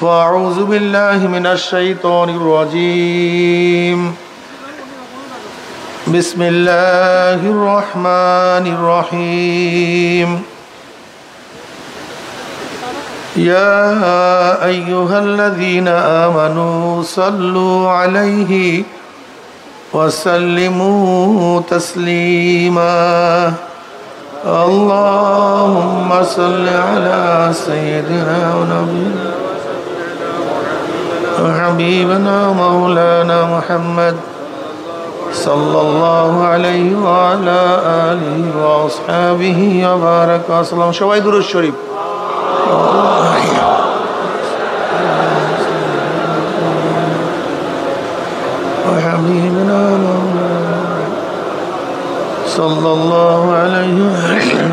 فأعوذ بالله من الشيطان الرجيم بسم الله الرحمن الرحيم يا أيها الذين آمنوا صلوا عليه وسلموا تسليما اللهم صل على سيدنا ونبينا وحبيبنا مولانا محمد صلى الله عليه وعلى آله وأصحابه وبارك وسلم সবাই দুরূদ শরীফ وحبيبنا مولانا صلى الله عليه وسلم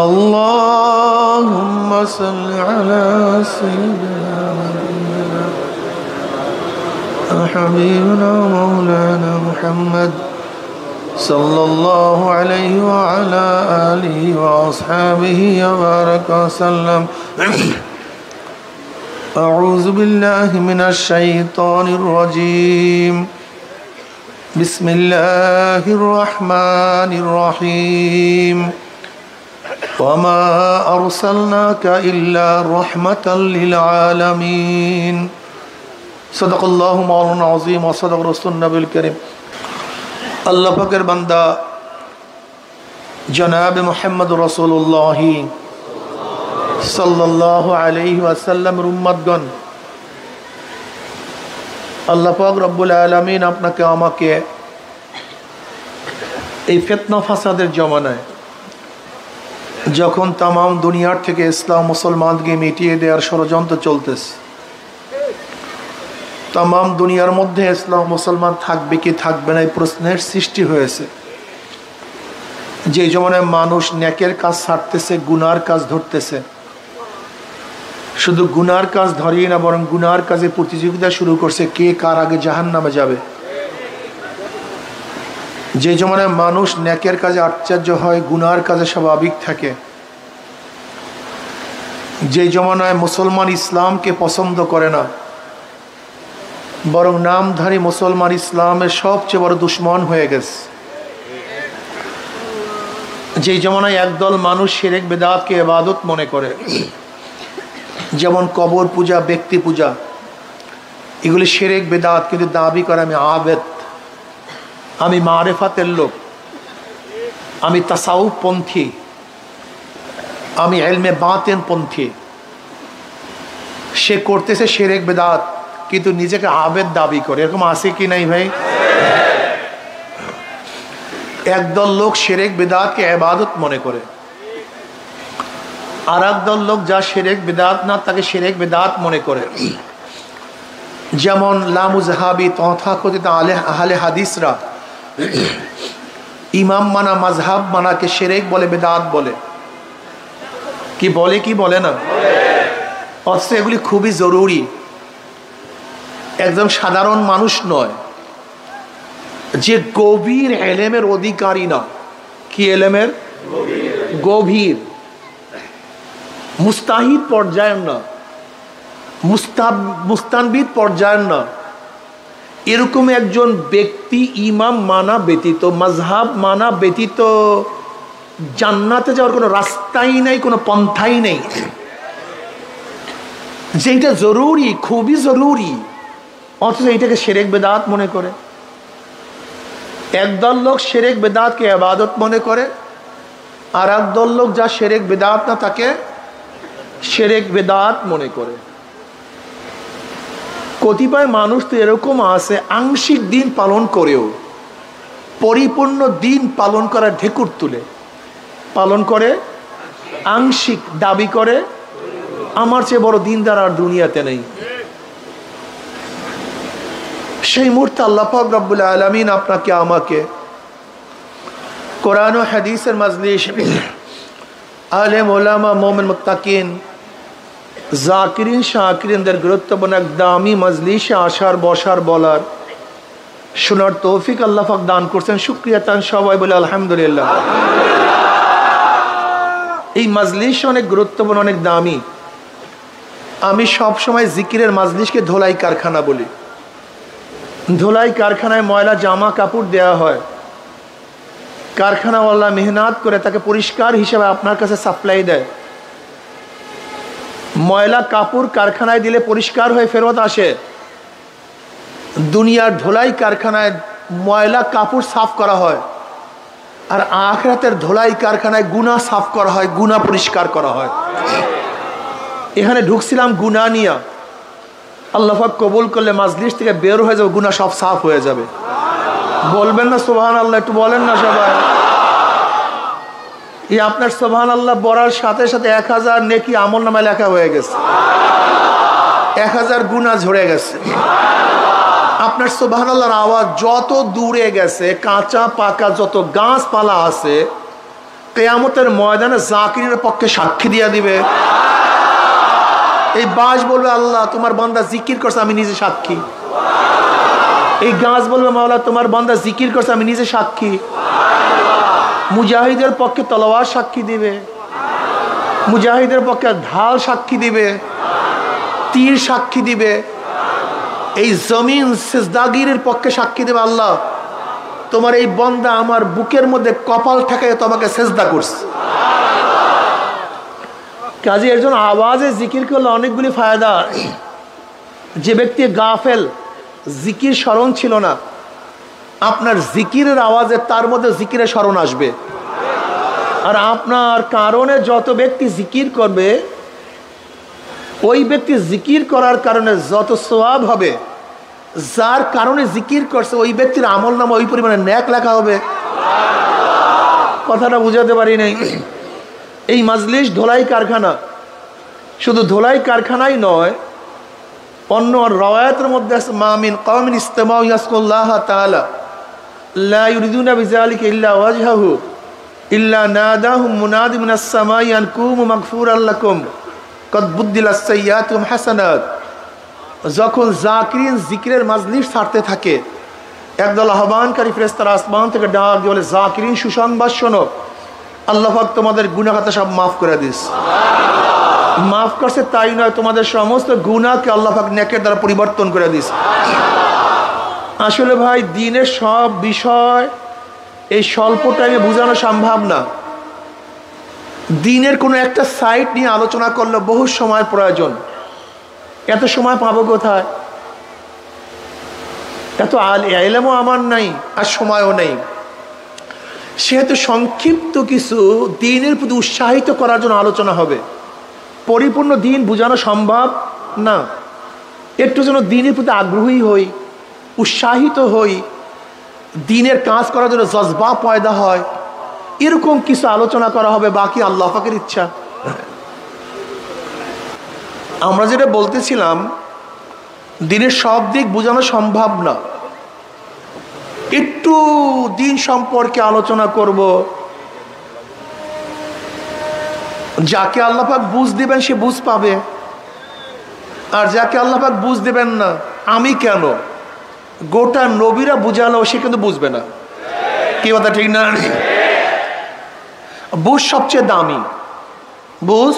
اللهم صل على سيدنا وحبيبنا مولانا محمد صلى الله عليه وعلى آله وأصحابه وبارك وسلم أعوذ بالله من الشيطان الرجيم بسم الله الرحمن الرحيم وما أرسلناك إلا رحمة للعالمين صدق الله مولانا العظيم وصدق رسول النبي الكريم আল্লাহ পাকের বান্দা জনাব মুহাম্মদ রাসূলুল্লাহ সাল্লাল্লাহু আলাইহি ওয়াসাল্লামের উম্মতগণ, আল্লাহ পাক রব্বুল আলামিন আপনাকে আমাকে এই ফিতনা ফাসাদের জমানায় যখন তাম দুনিয়ার থেকে ইসলাম মুসলমানকে মিটিয়ে দেওয়ার ষড়যন্ত্র চলতেছে, তাম দুনিয়ার মধ্যে ইসলাম মুসলমান থাকবে কি থাকবে না এই প্রশ্নের সৃষ্টি হয়েছে। যে জমানায় মানুষ নেকের কাজ ছাড়তেছে, গুনার কাজ ধরতেছে, শুধু গুনার কাজ ধরিয়ে না বরং গুনার কাজে প্রতিযোগিতা শুরু করছে কে কার আগে জাহান্নামে যাবে। যে জমানায় মানুষ নেকের কাজে আশ্চর্য হয়, গুনার কাজে স্বাভাবিক থাকে, যে জমানায় মুসলমান ইসলামকে পছন্দ করে না বরং নামধারী মুসলমান ইসলামের সবচেয়ে বড় দুশ্মন হয়ে গেছে, যে জমানায় একদল মানুষ শিরক বিদআতকে ইবাদত মনে করে, যেমন কবর পূজা, ব্যক্তি পূজা, এগুলি শিরক বিদআত, কিন্তু দাবি করে আমি আবেদ, আমি মারিফাতের লোক, আমি তাসাউফ পন্থী, আমি ইলমে বাতিন পন্থী। সে করতেছে শিরক বিদআত কিন্তু নিজেকে আবেদ দাবি করে। এরকম আছে কি নাই ভাই? একদল লোক শিরক বিদআতকে ইবাদত মনে করে, আর একদল লোক যা শিরক বিদআত না তাকে শিরক বিদআত মনে করে। যেমন লামুজহাবি তথাকথিত আহলে হাদিসরা ইমাম মানা, মাযহাব মানাকে শিরক বলে, বিদআত বলে। কি বলে কি বলে না? অথচ এগুলি খুবই জরুরি। একদম সাধারণ মানুষ নয়, যে গভীর ইলমের অধিকারী না, কি ইলমের গভীর, মুস্তাহিদ পর্যায়ের না, মুস্তানবিদ পর্যায়ের না, এরকম একজন ব্যক্তি ইমাম মানা ব্যতীত, মাযহাব মানা ব্যতীত জান্নাতে যাওয়ার কোনো রাস্তাই নেই, কোনো পন্থাই নেই। যেটা জরুরি, খুবই জরুরি, অথচ এইটাকে শিরক বিদআত মনে করে। একদল লোক শিরক বিদআতকে ইবাদত মনে করে, আর একদল লোক যা শিরক বিদআত না তাকে শিরক বিদআত মনে করে। কতিপয় মানুষ তো এরকম আছে, আংশিক দিন পালন করেও পরিপূর্ণ দিন পালন করার ঢেকুর তুলে পালন করে, আংশিক দাবি করে আমার চেয়ে বড় দিনদার আর দুনিয়াতে নেই। সেই মুহূর্তে আল্লাহ পাক রব্বুল আলামিন আপনাকে আমাকে কোরআন ও হাদিসের মাজলিস, আলেম ওলামা, মুমিন মুত্তাকিন, জাকিরিন শাকিরিনদের গুরুত্বপূর্ণ এক দামি মাজলিসে আসার, বসার, বলার, শোনার তৌফিক আল্লাহ পাক দান করছেন। শুকরিয়া তান সবাই বলে আলহামদুলিল্লাহ। এই মাজলিস অনেক গুরুত্বপূর্ণ, অনেক দামি। আমি সব সময় জিকিরের মাজলিসকে ধোলাই কারখানা বলি। ধোলাই কারখানায় ময়লা জামা কাপড় দেয়া হয়, কারখানাওয়ালা মেহনত করে তাকে পরিষ্কার হিসেবে আপনার কাছে সাপ্লাই দেয়। ময়লা কাপড় কারখানায় দিলে পরিষ্কার হয়ে ফেরত আসে। দুনিয়ার ধোলাই কারখানায় ময়লা কাপড় সাফ করা হয়, আর আখিরাতের ধোলাই কারখানায় গুনাহ সাফ করা হয়, গুনাহ পরিষ্কার করা হয়। এখানে ঢুকছিলাম গুনাহ নিয়া, আল্লাহ পাক কবুল করলে মাজলিস থেকে বের হয়ে যাবে, গুনাহ সব সাফ হয়ে যাবে। বলবেন না সুবহানাল্লাহ? একটু বলেন না সবাই। এই আপনার সুবহানাল্লাহ বলার সাথে সাথে 1000 নেকি আমলনামায় লেখা হয়ে গেছে, 1000 গুনাহ ঝরে গেছে। আপনার সুবহানাল্লাহর আওয়াজ যত দূরে গেছে, কাঁচা পাকা যত গাছপালা আছে, কিয়ামতের ময়দানে জাকিরের পক্ষে সাক্ষী দিয়ে দিবে। এই বাঁশ বলবে আল্লাহ তোমার বান্দা জিকির করছে, আমি নিজে সাক্ষী। এই গাছ বলবে মাওলা তোমার বান্দা জিকির করছে, আমি নিজে সাক্ষী। মুজাহিদের পক্ষে তলোয়ার সাক্ষী দিবে, মুজাহিদের পক্ষে ঢাল সাক্ষী দিবে, তীর সাক্ষী দিবে। এই জমিন সিজদাগিরের পক্ষে সাক্ষী দেবে আল্লাহ তোমার এই বান্দা আমার বুকের মধ্যে কপাল ঠেকায় তোমাকে সিজদা করছে। কাজে এর জন্য আওয়াজে জিকির করলে অনেকগুলি ফায়দা। যে ব্যক্তি গাফেল, জিকির স্মরণ ছিল না, আপনার জিকিরের আওয়াজে তার মধ্যে জিকিরের স্মরণ আসবে। আর আপনার কারণে যত ব্যক্তি জিকির করবে, ওই ব্যক্তি জিকির করার কারণে যত সওয়াব হবে, যার কারণে জিকির করছে ওই ব্যক্তির আমল নামা ওই পরিমাণে নেক লেখা হবে। কথাটা বুঝাতে পারি নাই। এই মাজলিস ধোলাই কারখানা, শুধু ধোলাই কারখানাই নয়, অন্য রওয়ায়াতের মধ্যে আছে মা মিন কওমিন ইজতামাউ ইয়াজকুরুল্লাহ তাআলা লা ইউরিদুনা বিযালিকা ইল্লা ওয়াজহাহু ইল্লা নাদাহুম মুনাদি মিনাস সামাই আন কুমু মাগফুরাল লাকুম কদ বুদ্দিলাস সাইয়্যাতুহুম হাসানাত। যখন জাকিরিন জিকিরের মাজলিস ছাড়তে থাকে, একদল আহ্বানকারী ফেরেশতারা আসমান থেকে ডাক দিয়ে বলে জাকিরিন সুসংবাদ শোনো, আল্লাহ পাক তোমাদের গুনাহ খাতা সব মাফ করে দিস। মাফ করছে তাই নয়, তোমাদের সমস্ত গুনাহকে আল্লাহ পাক নেকের দ্বারা পরিবর্তন করে দিস। আসলে ভাই দ্বীনের সব বিষয় এই স্বল্প টাইমে বোঝানো সম্ভব না। দ্বীনের কোনো একটা সাইট নিয়ে আলোচনা করলে বহু সময়ের প্রয়োজন, এত সময় পাবো কোথায়? এত ইলমও আমার নাই আর সময়ও নেই। সেহেতু সংক্ষিপ্ত কিছু দ্বীনের প্রতি উৎসাহিত করার জন্য আলোচনা হবে। পরিপূর্ণ দ্বীন বোঝানো সম্ভব না, একটু যেন দ্বীনের প্রতি আগ্রহী হই, উৎসাহিত হই, দ্বীনের কাজ করার জন্য জজবা পয়দা হয়, এরকম কিছু আলোচনা করা হবে। বাকি আল্লাহ পাকের ইচ্ছা। আমরা যেটা বলতেছিলাম, দ্বীনের সব দিক বোঝানো সম্ভব না। একটু দ্বীন সম্পর্কে আলোচনা করব। যাকে আল্লাহ পাক বুঝ দিবেন সে বুঝ পাবে, আর যাকে আল্লাহ পাক বুঝ দিবেন না, আমি কেন, গোটা নবীরা বুঝালো সে কিন্তু বুঝবে না। কি কথা ঠিক না? বুঝ সবচেয়ে দামি। বুঝ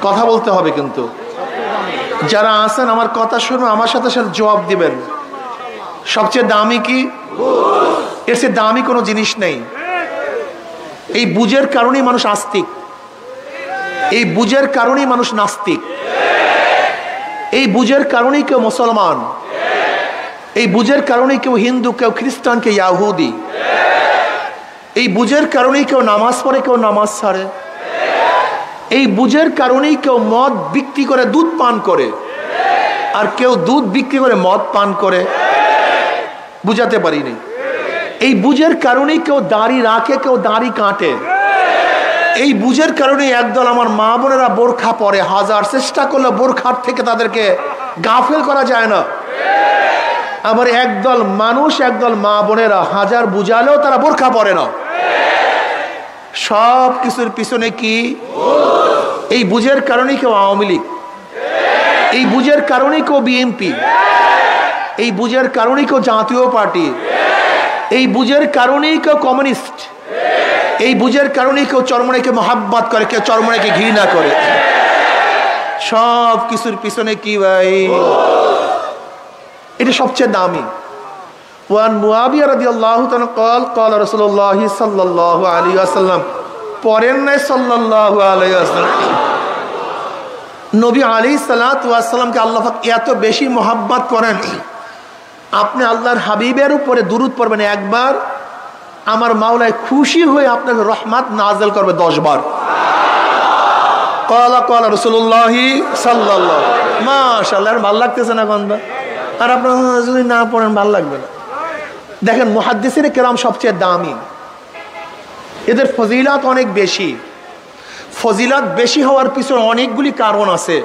কথা বলতে হবে, কিন্তু যারা আছেন আমার কথা শুনো, আমার সাথে সাথে জবাব দিবেন। সবচেয়ে দামি কি? এর চেয়ে দামি কোনো জিনিস নেই। এই বুঝের কারণেই মানুষ আস্তিক, এই বুঝের কারণেই মানুষ নাস্তিক, এই বুঝের কারণেই কেউ মুসলমান, এই বুঝের কারণেই কেউ হিন্দু, কেউ খ্রিস্টান, কেউ ইয়াহুদি। এই বুঝের কারণেই কেউ নামাজ পড়ে, কেউ নামাজ ছাড়ে। এই বুঝের কারণেই কেউ মদ বিক্রি করে দুধ পান করে, আর কেউ দুধ বিক্রি করে মদ পান করে। বুঝাতে পারিনি। এই বুঝের কারণেই কেউ দাড়ি রাখে, কেউ দাড়ি কাটে। এই বুঝের কারণে একদল আমার মা বোনেরা বোরখা পরে, হাজার চেষ্টা করলে বোরখার থেকে তাদেরকে গাফেল করা যায় না। আবার একদল মানুষ, একদল মা বোনেরা হাজার বুঝালেও তারা বোরখা পরে না। সব কিছুর পিছনে কি? এই বুঝের কারণেই কেউ আওয়ামী লীগ, এই বুঝের কারণেই কেউ বিএনপি, এই বুঝের কারণেই কেউ জাতীয় পার্টি, এই বুঝের কারণেই কেউ কমিউনিস্ট, এই বুঝের কারণে কেউ চরমনাইকে মহাব্বত করে, কেউ চরমনাইকে ঘৃণা করে। সব কিছুর পিছনে কি ভাই? এটা সবচেয়ে দামি। ওয়ান মুআবিয়া রাদিয়াল্লাহু তাআলা قال قال رسول الله صلى الله عليه وسلم, পড়েন না সাল্লাল্লাহু আলাইহি ওয়াসাল্লাম। নবী আলাইহিস সালাতু ওয়াস সালামকে আল্লাহ পাক এত বেশি মহব্বত করেন, আপনি আল্লাহর হাবিবের উপরে দুরূদ পড়বেন একবার, আমার মাওলায় খুশি হয়ে আপনাকে রহমত নাযিল করবে 10 বার। قال قال رسول الله صلى الله, মাশাআল্লাহ, ভালো লাগতেছে না গন্ধ? আর আপনারা যদি না পড়েন ভালো লাগবে না। দেখেন মুহাদ্দিসিনে কেরাম সবচেয়ে দামি, এদের ফজিলাত অনেক বেশি। ফজিলাত বেশি হওয়ার পিছনে অনেকগুলি কারণ আছে।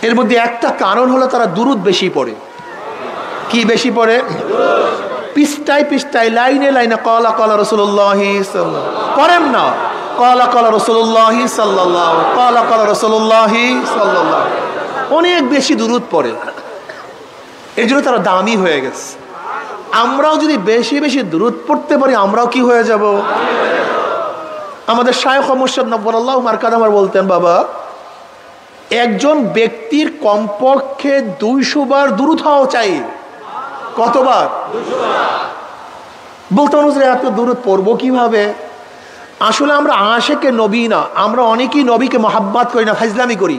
এর মধ্যে একটা কারণ হলো তারা দুরূদ বেশি পড়ে। কি বেশি পড়ে? পৃষ্ঠায় পৃষ্ঠায়, লাইনে লাইনে ক্বালা ক্বালা রাসূলুল্লাহি সাল্লাল্লাহু, পড়েন না ক্বালা ক্বালা রাসূলুল্লাহি সাল্লাল্লাহু, ক্বালা ক্বালা রাসূলুল্লাহি সাল্লাল্লাহু, অনেক বেশি দুরূদ পড়ে। এর জন্য তারা দামি হয়ে গেছে। আমরাও যদি বেশি বেশি দুরূদ পড়তে পারি, আমরাও কি হয়ে যাব? আমাদের শায়খ মুর্শিদ নব্বরাল্লাহু মারকাদাম বলতেন, বাবা, একজন ব্যক্তির কমপক্ষে 200 বার দুরূদ হওয়া চাই। কতবার? 200 বার। বলতে অনুযায়ী এত দুরূদ পড়বো কিভাবে? আসলে আমরা আশিকে নবী না, আমরা অনেকেই নবীকে মহাব্বত করি না, ফাজলামি করি।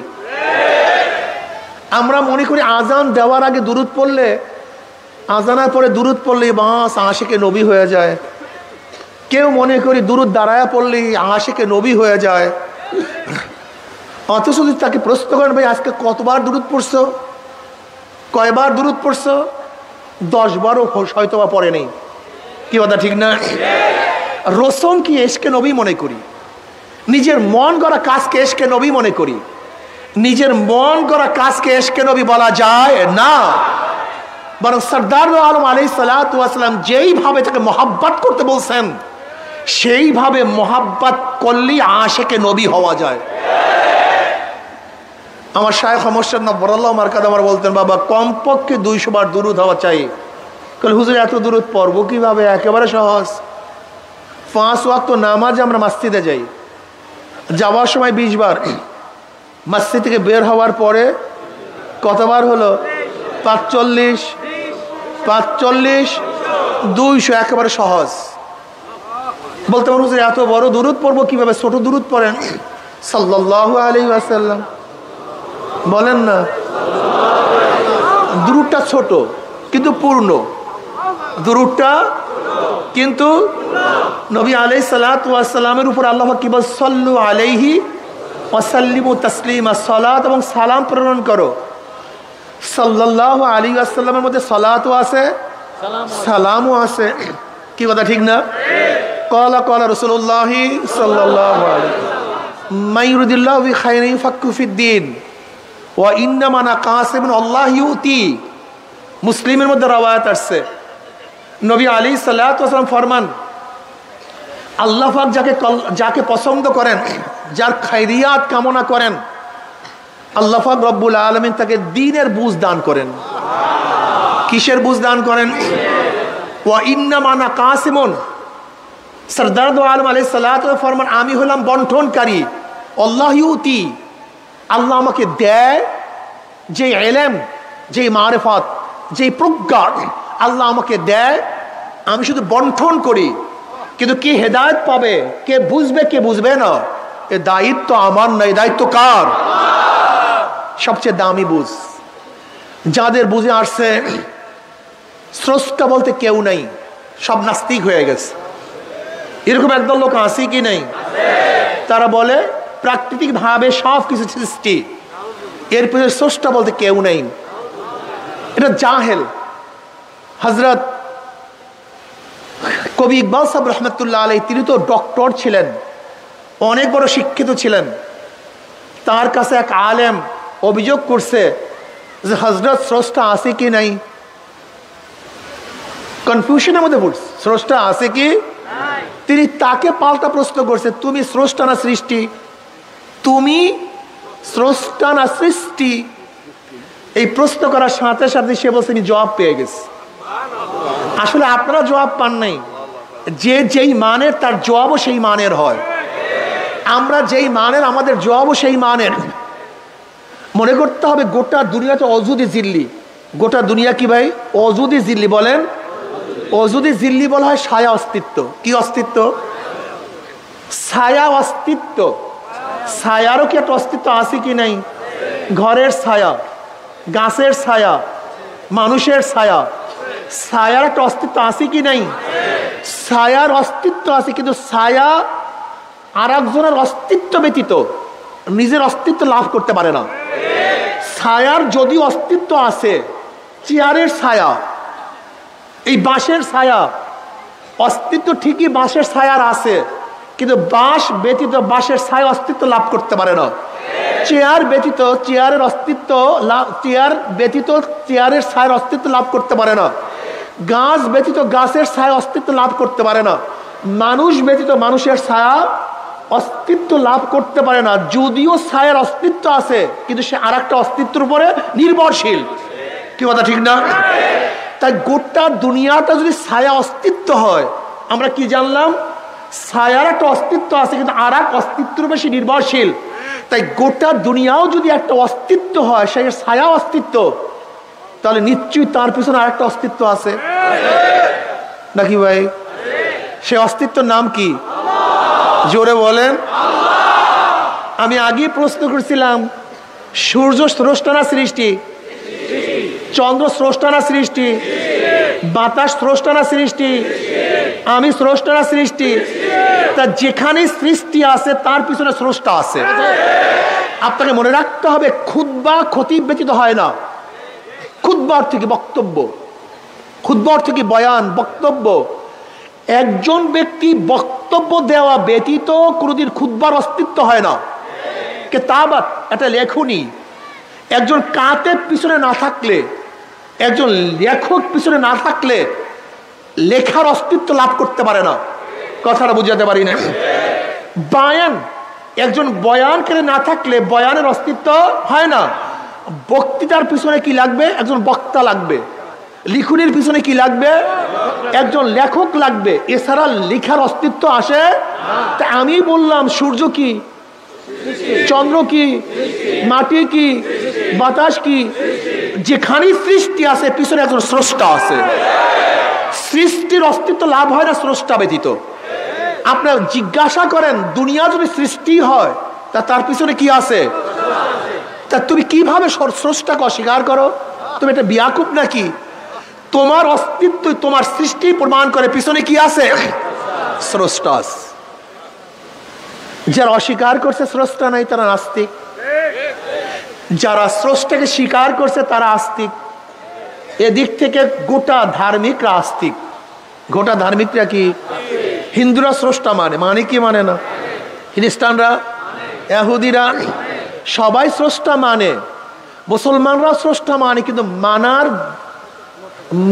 আমরা মনে করি আজান দেওয়ার আগে দুরূদ পড়লে, আজানের পরে দুরূদ পড়লে বাস আশিকে নবী হয়ে যায়। কেউ মনে করি দুরূদ দাঁড়ায় পড়লে আশিকে নবী হয়ে যায়। অথচ যদি তাকে প্রশ্ন করেন, ভাই আজকে কতবার দুরূদ পড়ছো, কয়বার দুরূদ পড়ছো? 10 বারও হয়তো বা পড়ে নেই। কি কথা ঠিক না? রসম কি এশকে নবী মনে করি, নিজের মন গড়া কাজকে এশকে নবী মনে করি। নিজের মন গড়া কাজকে এশকে নবী বলা যায় না, বরং সরদার আলম আলাইহিস সালাতু ওয়াস সালাম যেইভাবে তাকে মহাব্বত করতে বলছেন, সেইভাবে মহাব্বত করলেই আশিকে নবী হওয়া যায়। আমার শায়খ মুর্শিদ নব্বরাল্লাহু মারকাদাম বলতেন, বাবা, কমপক্ষে 200 বার দুরূদ হওয়া চাই। বলে, হুজুর এত দুরূদ পড়বো কিভাবে? একেবারে সহজ। 5 ওয়াক্ত নামাজ আমরা মসজিদে যাই, যাওয়ার সময় 20 বার, মসজিদ থেকে বের হওয়ার পরে কতবার হলো? 45, 200, একেবারে সহজ। বলতে পারো, হুজুর এত বড় দুরূদ পড়বো কিভাবে? ছোট দুরূদ পড়েন, সাল্লাল্লাহু আলাইহি ওয়াসাল্লাম। বলেন না, দুরূদটা ছোট কিন্তু পূর্ণ। দুরূদটা কিন্তু নবী আলাইহিস সালাতু ওয়াস সালামের উপর আল্লাহ কি বল? সাল্লু আলাইহি ওয়া সাল্লিমু তাসলিমা, সালাত এবং সালাম প্রেরণ করো। সাল্লাল্লাহু আলাইহি ওয়াসাল্লামের মধ্যে সালাতও আছে, সালামও আছে। কি কথা ঠিক না? ক্বালা ক্বালা রাসূলুল্লাহি সাল্লাল্লাহু আলাইহি মান ইউরিদিল্লাহু বিখাইরিন ইউফাক্কিহু ফিদ্দীন ওয়া ইন্নামা আনা কাসিমুন আল্লাহু ইউতি। মুসলিমের মধ্যে রওয়ায়াত আসছে, নবী আলাইহিস সালাতু ওয়াস সালাম ফরমান, আল্লাহ পাক যাকে পছন্দ করেন, যার খায়রিয়াত কামনা করেন, আল্লাহ পাক রব্বুল আলামিন তাকে দ্বীনের বুঝ দান করেন। কিসের বুঝ দান করেন? ওয়া ইন্নামা আনা কাসিমুন, সরদার দো আলম আলাইহিস সালাতু ওয়াস ফরমান, আমি হলাম বন্টনকারী। আল্লাহু ইউতি, আল্লাহ আমাকে দেয় যে ইলম, যে মারিফাত, যে প্রজ্ঞা আল্লাহ আমাকে দেয়, আমি শুধু বন্টন করি। কিন্তু কে হেদায়েত পাবে, কে বুঝবে, কে বুঝবে না, এ দায়িত্ব আমার না, এ দায়িত্ব কার? সবচেয়ে দামি বুঝ, যাদের বুঝে আসছে স্রষ্টা বলতে কেউ নাই, সব নাস্তিক হয়ে গেছে। এরকম একদল লোক আছে কি নেই? তারা বলে প্রাকৃতিক ভাবে সব কিছু সৃষ্টি, এর পিছনে স্রষ্টা বলতে কেউ নেই। এটা জাহেল। হযরত কবি ইকবাল সাহেব রহমতুল্লাহ আলাইহি, তিনি তো ডক্টর ছিলেন, অনেক বড় শিক্ষিত ছিলেন। তার কাছে এক আলেম অভিযোগ করছে যে হযরত স্রষ্টা আছে কি নাই। কনফিউশনের মধ্যে পড়ছে, স্রষ্টা আছে কি? তিনি তাকে পাল্টা প্রশ্ন করছে, তুমি স্রষ্টা না সৃষ্টি? তুমি স্রষ্টা না সৃষ্টি? এই প্রশ্ন করার সাথে সাথে সে বলছে, আমি জবাব পেয়ে গেছি। আসলে আপনারা জবাব পান নাই, যে যেই মানের তার জবাবও সেই মানের হয়। আমরা যেই মানের আমাদের জবাবও সেই মানের। মনে করতে হবে গোটা দুনিয়াতে অজুদি জিল্লি। গোটা দুনিয়া কি ভাই? অজুদি জিল্লি। বলেন অজুদি জিল্লি বলা হয় ছায়া অস্তিত্ব। কি অস্তিত্ব? ছায়া অস্তিত্ব। ছায়ারও কি একটা অস্তিত্ব আছে কি নাই? ঘরের ছায়া, গাছের ছায়া, মানুষের ছায়া, ছায়ার একটা অস্তিত্ব আছে কি নাই? ছায়ার অস্তিত্ব আছে, কিন্তু ছায়া আর একজনের অস্তিত্ব ব্যতীত নিজের অস্তিত্ব লাভ করতে পারে না। ছায়ার যদি অস্তিত্ব আছে, চেয়ারের ছায়া, এই বাঁশের ছায়া, অস্তিত্ব ঠিকই বাঁশের ছায়ার আছে, কিন্তু বাঁশ ব্যতীত বাঁশের ছায়া অস্তিত্ব লাভ করতে পারে না। চেয়ার ব্যতীত চেয়ারের অস্তিত্ব চেয়ার ব্যতীত চেয়ারের ছায়ার অস্তিত্ব লাভ করতে পারে না। গাছ ব্যতীত গাছের ছায়া অস্তিত্ব লাভ করতে পারে না। মানুষ ব্যতীত মানুষের ছায়া অস্তিত্ব লাভ করতে পারে না। যদিও ছায়ার অস্তিত্ব আছে, কিন্তু সে আর একটা অস্তিত্বের উপরে নির্ভরশীল। কি কথা ঠিক না? তাই গোটা দুনিয়াটা যদি ছায়া অস্তিত্ব হয়, আমরা কি জানলাম? ছায়ার একটা অস্তিত্ব আছে, কিন্তু আর এক অস্তিত্বের উপরে সে নির্ভরশীল। তাই গোটা দুনিয়াও যদি একটা অস্তিত্ব হয়, সেই ছায়া অস্তিত্ব, তাহলে নিশ্চয়ই তার পিছনে আর একটা অস্তিত্ব আছে নাকি ভাই? সেই অস্তিত্বের নাম কি? জোরে বলেন। আমি আগে প্রশ্ন করছিলাম, সূর্য স্রষ্টা না সৃষ্টি? চন্দ্র স্রষ্টা না সৃষ্টি? বাতাস স্রষ্টা না সৃষ্টি? আমি স্রষ্টা না সৃষ্টি? তা যেখানে সৃষ্টি আছে তার পিছনে স্রষ্টা আছে। আপনাকে মনে রাখতে হবে, খুতবা খতিব ব্যতীত হয় না। খুতবা অর্থ কি? বক্তব্য। খুতবা অর্থ কি? বয়ান, বক্তব্য। একজন ব্যক্তি বক্তব্য দেওয়া ব্যতীত কোনোদিন খুতবার অস্তিত্ব হয় না। কিতাবাত, এটা লেখনী। একজন কাতেব পিছনে না থাকলে, একজন লেখক পিছনে না থাকলে লেখার অস্তিত্ব লাভ করতে পারে না। কথাটা বুঝাতে পারি না? বয়ান, একজন বয়ানকারী না থাকলে বয়ানের অস্তিত্ব হয় না। বক্তৃতার পিছনে কি লাগবে? একজন বক্তা লাগবে। লিখনির পিছনে কি লাগবে? একজন লেখক লাগবে। এছাড়া লেখার অস্তিত্ব আসে? তা আমি বললাম, সূর্য কি? চন্দ্র কি? মাটি কি? বাতাস কি? যেখানে সৃষ্টি আছে পিছনে একজন স্রষ্টা আছে। সৃষ্টির অস্তিত্ব লাভ হয় না স্রষ্টা ব্যতীত। আপনার জিজ্ঞাসা করেন, দুনিয়া যদি সৃষ্টি হয় তা তার পিছনে কি আছে? তা তুমি কিভাবে স্রষ্টাকে অস্বীকার করো? তুমি এটা বিয়াকুব নাকি? তোমার অস্তিত্ব তোমার সৃষ্টি প্রমাণ করে পিছনে কি আছে? স্রষ্টা। যারা অস্বীকার করছে স্রষ্টা নাই, তারা নাস্তিক। যারা স্রষ্টাকে স্বীকার করছে তারা আস্তিক। এদিক থেকে গোটা ধার্মিকরা আস্তিক। গোটা ধার্মিকরা কি? হিন্দুরা স্রষ্টা মানে, মানে কি মানে না? খ্রিস্টানরা, ইহুদিরা সবাই স্রষ্টা মানে। মুসলমানরা স্রষ্টা মানে, কিন্তু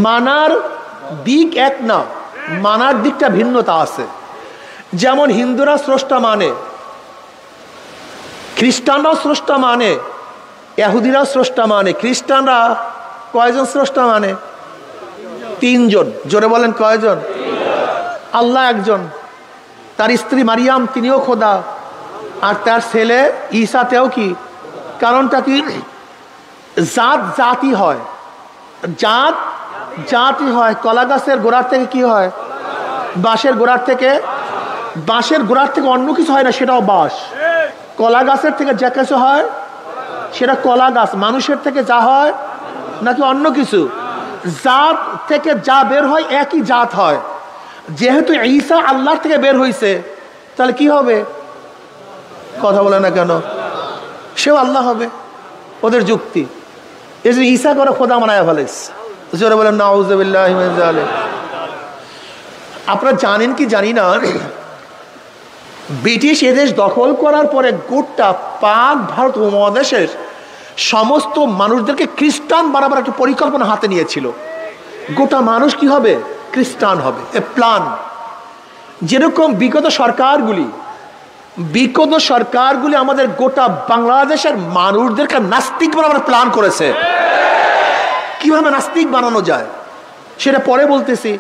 মানার দিক এক না, মানার দিকটা ভিন্নতা আছে। যেমন হিন্দুরা স্রষ্টা মানে, খ্রিস্টানরাও স্রষ্টা মানে, ইহুদিরাও স্রষ্টা মানে। খ্রিস্টানরা কয়জন স্রষ্টা মানে? 3 জন। জোরে বলেন কয়জন? আল্লাহ একজন, তার স্ত্রী মারিয়াম তিনিও খোদা, আর তার ছেলে ঈসাতেও কি? কারণটা কি? জাত জাতি হয়, জাত জাতি হয়। কলা গাছের গোড়ার থেকে কি হয়? বাঁশের গোড়ার থেকে, বাঁশের গোড়ার থেকে অন্য কিছু হয় না, সেটাও বাঁশ। কলা গাছের থেকে যা কিছু হয় সেটা কলা গাছ। মানুষের থেকে যা হয় নাকি অন্য কিছু? জাত থেকে যা বের হয় একই জাত হয়। যেহেতু ঈসা আল্লাহর থেকে বের হয়েছে, তাহলে কি হবে? কথা বলে না কেন? সেও আল্লাহ হবে। ওদের যুক্তি। এই যে ঈসা করে খোদা বানায় ফেলেছে। জোরে বলেন নাউযুবিল্লাহি মিন যালিক। আপনারা জানেন কি জানি না, ব্রিটিশ এদেশ দখল করার পরে গোটা পাক ভারত উপমহাদেশের সমস্ত মানুষদেরকে খ্রিস্টান বানাবার একটা পরিকল্পনা হাতে নিয়েছিল। গোটা মানুষ কি হবে? খ্রিস্টান হবে। এ প্ল্যান। যেরকম বিগত সরকারগুলি আমাদের গোটা বাংলাদেশের মানুষদেরকে নাস্তিক বানাবার প্ল্যান করেছে। কিভাবে নাস্তিক বানানো যায় সেটা পরে বলতেছি।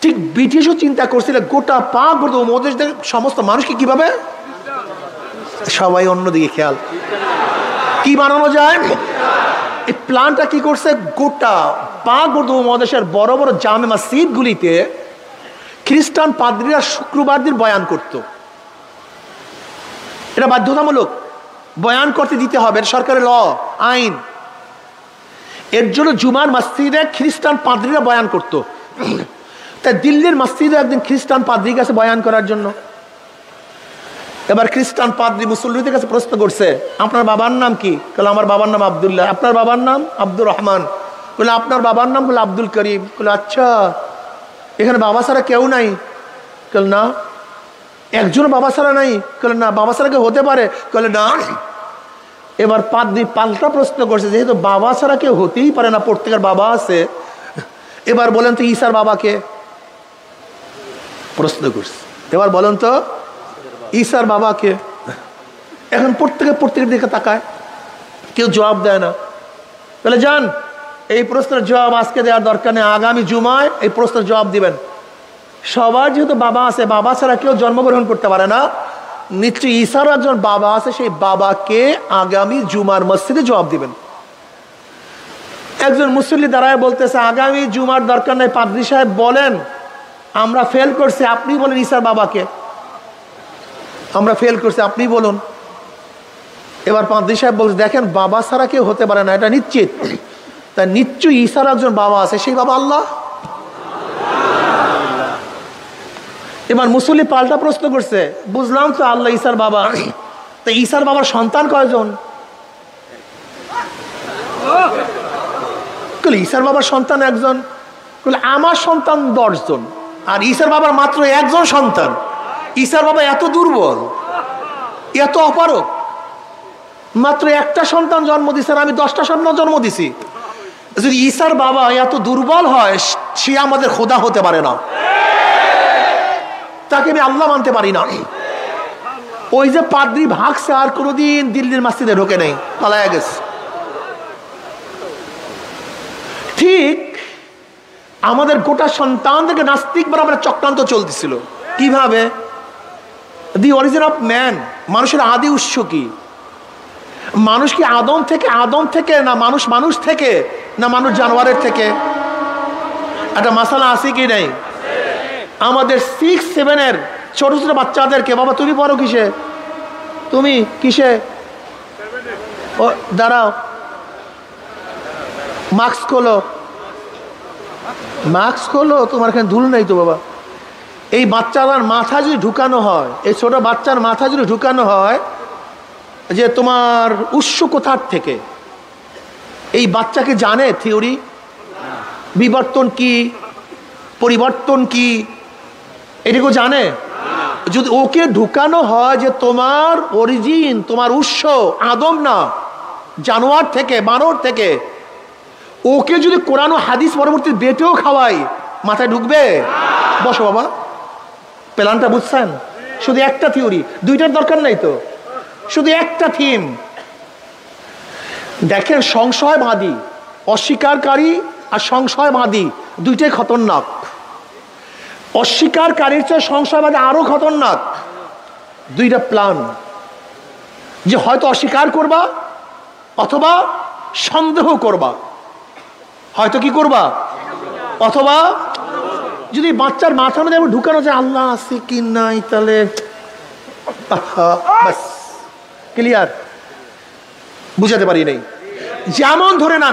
ঠিক ব্রিটিশও চিন্তা করছিল গোটা পাক উপমহাদেশের সমস্ত মানুষকে কিভাবে, সবাই অন্যদিকে খেয়াল, কি বানানো যায়। এই প্ল্যানটা কি করছে, গোটা পাক উপমহাদেশের বড় বড় জামে মসজিদগুলিতে খ্রিস্টান পাদ্রীরা শুক্রবার দিন বয়ান করত। এটা বাধ্যতামূলক, বয়ান করতে দিতে হবে, সরকারের ল আইন। এর জন্য জুমার মসজিদে খ্রিস্টান পাদ্রীরা বয়ান করত। তাই দিল্লির মসজিদে একদিন খ্রিস্টান পাদ্রী কাছে বয়ান করার জন্য। এবার খ্রিস্টান পাদ্রী মুসল্লিদের কাছে প্রশ্ন করছে, আপনার বাবার নাম কি? বলে আমার বাবার নাম আব্দুল্লাহ। আপনার বাবার নাম? আব্দুর রহমান। বলে আপনার বাবার নাম? বলে আব্দুল করিম। বলে আচ্ছা, এখানে বাবা ছাড়া কেউ নাই? বলে না। একজন বাবা ছাড়া নাই? বলে না। বাবা ছাড়া কেউ হতে পারে? বলে না। এবার পাদ্রী পাল্টা প্রশ্ন করছে, যেহেতু বাবা ছাড়া কেউ হতেই পারে না, প্রত্যেকের বাবা আছে, এবার বলেন তো ঈসার বাবাকে? প্রশ্ন করছে, এবার বলেন তো ঈসার বাবাকে? এখন প্রত্যেকের দিকে তাকায়, কেউ জবাব দেয় না। বলে যান, এই প্রশ্নের জবাব আজকে দেওয়ার দরকার নেই, আগামী জুমায় এই প্রশ্নের জবাব দিবেন। সবার যেহেতু বাবা আছে, বাবা ছাড়া কেউ জন্মগ্রহণ করতে পারে না, নিশ্চয়ই ঈসারও একজন বাবা আছে, সেই বাবাকে আগামী জুমার মসজিদে জবাব দিবেন। একজন মুসল্লি দাঁড়ায় বলতেছে, আগামী জুমার দরকার নেই, পাদ্রী সাহেব বলেন, আমরা ফেল করছি, আপনি বলেন ঈসার বাবাকে। আমরা ফেল করছি, আপনি বলুন। এবার পাদ্রী সাহেব বলছে, দেখেন বাবা ছাড়া কেউ হতে পারে না, এটা নিশ্চিত, তা নিশ্চয়ই ঈসার একজন বাবা আছে, সেই বাবা আল্লাহ। এবার মুসল্লি পাল্টা প্রশ্ন করছে, বুঝলাম তো আল্লাহ ঈসার বাবা, তা ঈসার বাবার সন্তান কয়জন? ঈসার বাবার সন্তান একজন। আমার সন্তান 10 জন, আর ঈসার বাবার মাত্র একজন সন্তান। ঈসার বাবা এত দুর্বল, এত অপারক, মাত্র একটা সন্তান জন্ম দিছে, আমি 10টা সন্তান জন্ম দিছি। যদি ঈসার বাবা এত দুর্বল হয়, সে আমাদের খোদা হতে পারে না, তাকে আমি আল্লাহ মানতে পারি না। ওই যে পাদ্রী ভাগছে, আর কোনোদিন দিল্লির মসজিদে ঢোকে নেই, পালায়া গেছে। ঠিক আমাদের গোটা সন্তানদেরকে নাস্তিক বানাবার চক্রান্ত চলতেছিল। কিভাবে? দি অরিজিন অফ ম্যান, মানুষের আদি উৎস কি? মানুষ কি আদম থেকে না মানুষ থেকে, না মানুষ জানোয়ারের থেকে? একটা মাসালা আছে কি নাই? আমাদের 6-7 ছোট ছোট বাচ্চাদেরকে, বাবা তুমি পড়ো কিসে, তুমি কিসে, ও দাঁড়াও, মাস্ক খোলো, তোমার এখানে ধুল নেই তো বাবা। এই বাচ্চার মাথা যদি ঢুকানো হয়, এই ছোট বাচ্চার মাথা যদি ঢুকানো হয় যে তোমার উৎস কোথার থেকে, এই বাচ্চাকে জানে থিওরি বিবর্তন কি, পরিবর্তন কি, এটাকেও জানে? যদি ওকে ঢুকানো হয় যে তোমার অরিজিন, তোমার উৎস আদম না জানোয়ার থেকে, বানর থেকে, ওকে যদি কোরআন ও হাদিস পরবর্তী বেটেও খাওয়াই, মাথায় ঢুকবে? বসো বাবা, প্ল্যানটা বুঝছেন? শুধু একটা থিওরি, দুইটার দরকার নাই তো, শুধু একটা থিম। দেখেন, সংশয়বাদী, অস্বীকারী আর সংশয়বাদী দুইটাই খতরনাক। অস্বীকারীর চেয়ে সংশয়বাদী আরো খতরনাক। দুইটা প্ল্যান, যে হয়তো অস্বীকার করবা অথবা সন্দেহ করবা, হয়তো কি করবা অথবা যদি বাচ্চার মাথার মধ্যে ঢুকানো যায় আল্লাহ আছে কি নাই, তাহলে বাস ক্লিয়ার, বুঝাতে পারি নাই। যেমন ধরে না,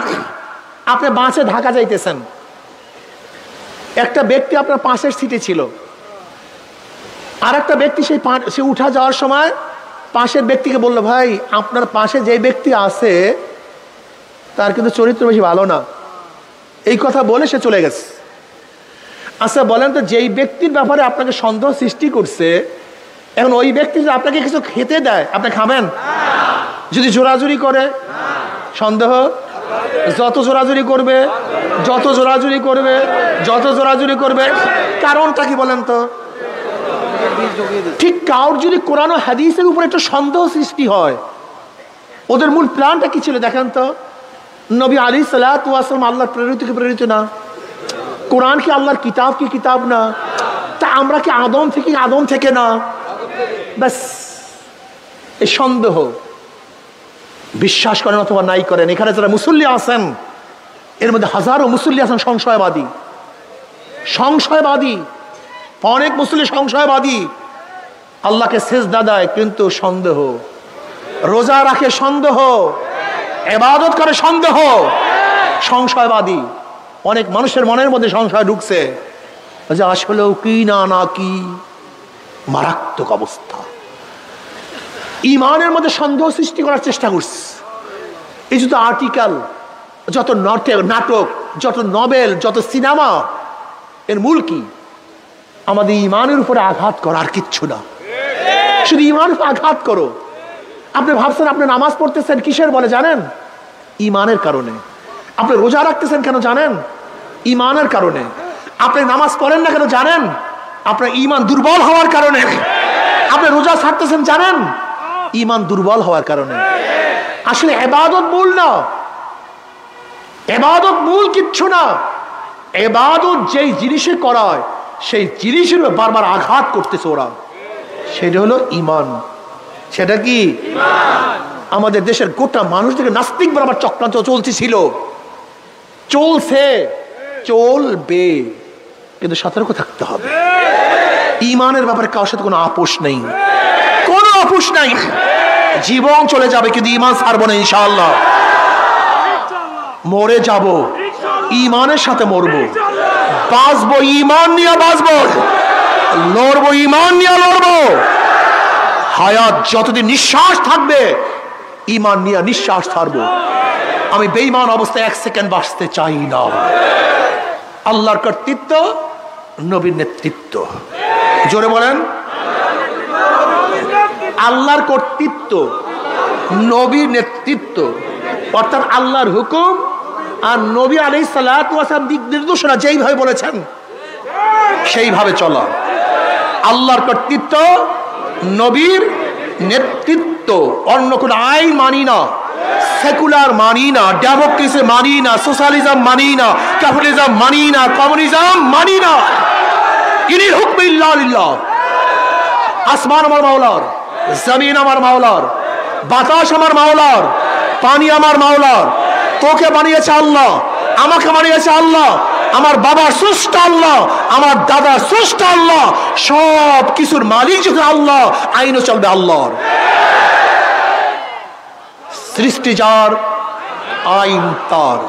আপনি বাসে ঢাকা যাইতেছেন, একটা ব্যক্তি আপনার পাশের সিটে ছিল, আর একটা ব্যক্তি সে উঠা যাওয়ার সময় পাশের ব্যক্তিকে বললো, ভাই আপনার পাশে যে ব্যক্তি আছে তার কিন্তু চরিত্র বেশি ভালো না, এই কথা বলে সে চলে গেছে। আচ্ছা বলেন তো, যেই ব্যক্তির ব্যাপারে আপনাকে সন্দেহ সৃষ্টি করছে, এখন ওই ব্যক্তি যদি আপনাকে কিছু খেতে দেয়, আপনি খাবেন? যদি জোরাজুরি করে, সন্দেহ, যত জোরাজুরি করবে, কারণটা কি বলেন তো? ঠিক কাউর যদি কোরআন ও হাদিসের উপর একটা সন্দেহ সৃষ্টি হয়, ওদের মূল প্ল্যানটা কি ছিল দেখেন তো? নবী আলাইহিস সালাতু ওয়াস সালাম আল্লাহর প্রেরিত কি প্রেরিত না? কোরআন কি আল্লাহর কিতাব কি কিতাব না? তা আমরা কি আদম থেকে না? ব্যাস এই সন্দেহ। বিশ্বাস করেন অথবা নাই করেন, এখানে যারা মুসল্লি আছেন এর মধ্যে হাজারো মুসল্লি আছেন সংশয়বাদী। অনেক মুসল্লি সংশয়বাদী, আল্লাহকে সেজদা দেয় কিন্তু সন্দেহ, রোজা রাখে সন্দেহ, ইবাদত করে সন্দেহ, সংশয়বাদী। অনেক মানুষের মনের মধ্যে সংশয় ঢুকছে যে আসলেও কি না কি। মারাত্মক অবস্থা। ইমানের মধ্যে সন্দেহ সৃষ্টি করার চেষ্টা করছে। এই যত আর্টিকেল, যত নাটক, যত নভেল, যত সিনেমা, এর মূল কি? আমাদের ইমানের উপরে আঘাত করা, আর কিচ্ছু না। শুধু ইমানের উপর আঘাত করো। আপনি ভাবছেন আপনি নামাজ পড়তেছেন কিসের বলে জানেন? ইমানের কারণে। আপনি রোজা রাখতেছেন কেন জানেন? ইমানের কারণে। আপনি নামাজ পড়েন না কেন জানেন? আপনার ইমান দুর্বল হওয়ার কারণে। আপনি রোজা ছাড়তেছেন জানেন? ইমান দুর্বল হওয়ার কারণে। আসলে ইবাদত মূল না, ইবাদত মূল কিচ্ছু না। ইবাদত যেই জিনিসে করা হয় সেই জিনিসের বারবার আঘাত করতেছে ওরা, সেটা হলো ইমান। সেটা কি? আমাদের দেশের গোটা মানুষদেরকে নাস্তিক বরাবর চক্রান্ত চলতেছিল, চলছে, চলবে, কিন্তু সতর্ক থাকতে হবে। ইমানের ব্যাপারে কারোর সাথে কোনো আপোষ নেই, কোনো আপোষ নাই। জীবন চলে যাবে কিন্তু ইমান ছাড়বো না ইনশাআল্লাহ। মরে যাব ইমানের সাথে মরবো, বাঁচবো ইমান নিয়ে বাঁচবো, লড়বো ইমান নিয়ে লড়বো। হায়াত যতদিন নিঃশ্বাস থাকবে ইমান নিয়ে নিঃশ্বাস ছাড়বো। আমি বেঈমান অবস্থায় এক সেকেন্ড বাঁচতে চাই না। আল্লাহর কর্তৃত্ব, নবীর নেতৃত্ব। জোরে বলেন, আল্লাহর কর্তৃত্ব, নবীর নেতৃত্ব, অর্থাৎ আল্লাহর হুকুম আর নবী আলাইহিস সালাতু ওয়াস সালাম দিক নির্দেশনা যেইভাবে বলেছেন সেইভাবে চলা। আল্লাহর কর্তৃত্ব, নবীর নেতৃত্ব। অন্য কোন আইন মানি না, সেকুলার মানি না, ডেমোক্রেসি মানি না, সোশ্যালিজম মানি না, ক্যাপিটালিজম মানি না, কমিউনিজম মানি না। ইনিল হুকম ইল্লা লিল্লাহ। আসমান আমার মাওলার, জমিন আমার মাওলার, বাতাস আমার মাওলার, পানি আমার মাওলার। তোকে বানিয়েছে আল্লাহ, আমাকে বানিয়েছে আল্লাহ, আমার বাবার স্রষ্টা আল্লাহ, আমার দাদার স্রষ্টা আল্লাহ। সব কিছুর মালিক যখন আল্লাহ, আইনও চলবে আল্লাহর। সৃষ্টি যার, আইন তার।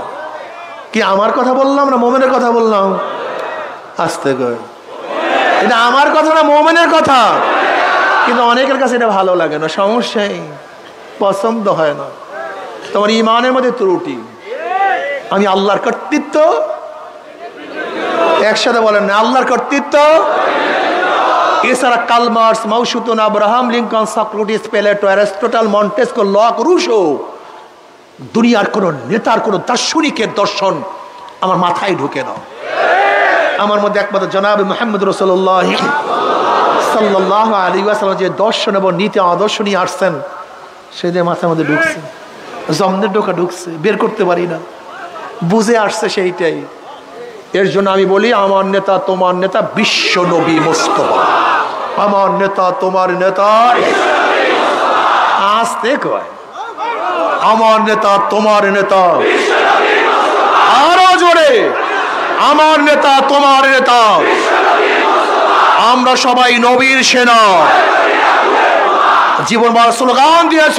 কি আমার কথা বললাম না মোমেনের কথা বললাম? আস্তে করে, এটা আমার কথা না মোমেনের কথা। কিন্তু অনেকের কাছে এটা ভালো লাগে না, সমস্যাই, পছন্দ হয় না। তোমার ইমানের মধ্যে ত্রুটি। আমি আল্লাহর কর্তৃত্ব, একসাথে বলেন না, আল্লাহর কর্তৃত্ব। এছাড়া Karl Marx, Mao Tse tung, Abraham Lincoln, Socrates, Plato, Aristotle, Montesquieu, Locke, Rousseau, দুনিয়ার কোন নেতার কোন দার্শনিকের দর্শন আমার মাথায় ঢুকে না। আমার মধ্যে একমাত্র জনাব মুহাম্মদ রাসূলুল্লাহ সাল্লাল্লাহু আলাইহি ওয়াসাল্লাম যে দর্শন এবং নীতি আদর্শ নিয়ে আসছেন সেটা মাথার মধ্যে ঢুকছে, জমনের ঢোকা ঢুকছে, বের করতে পারি না, বুঝে আসছে সেইটাই। এর জন্য আমি বলি, আমার নেতা তোমার নেতা বিশ্ব নবী মুস্তাফা। আমার নেতা তোমার নেতা, আসতে কয়, আমার নেতা তোমার নেতা, আরো জোরে, আমার নেতা তোমার নেতা। আমরা সবাই নবীর সেনা। জীবন ভর স্লোগান দিয়েছ,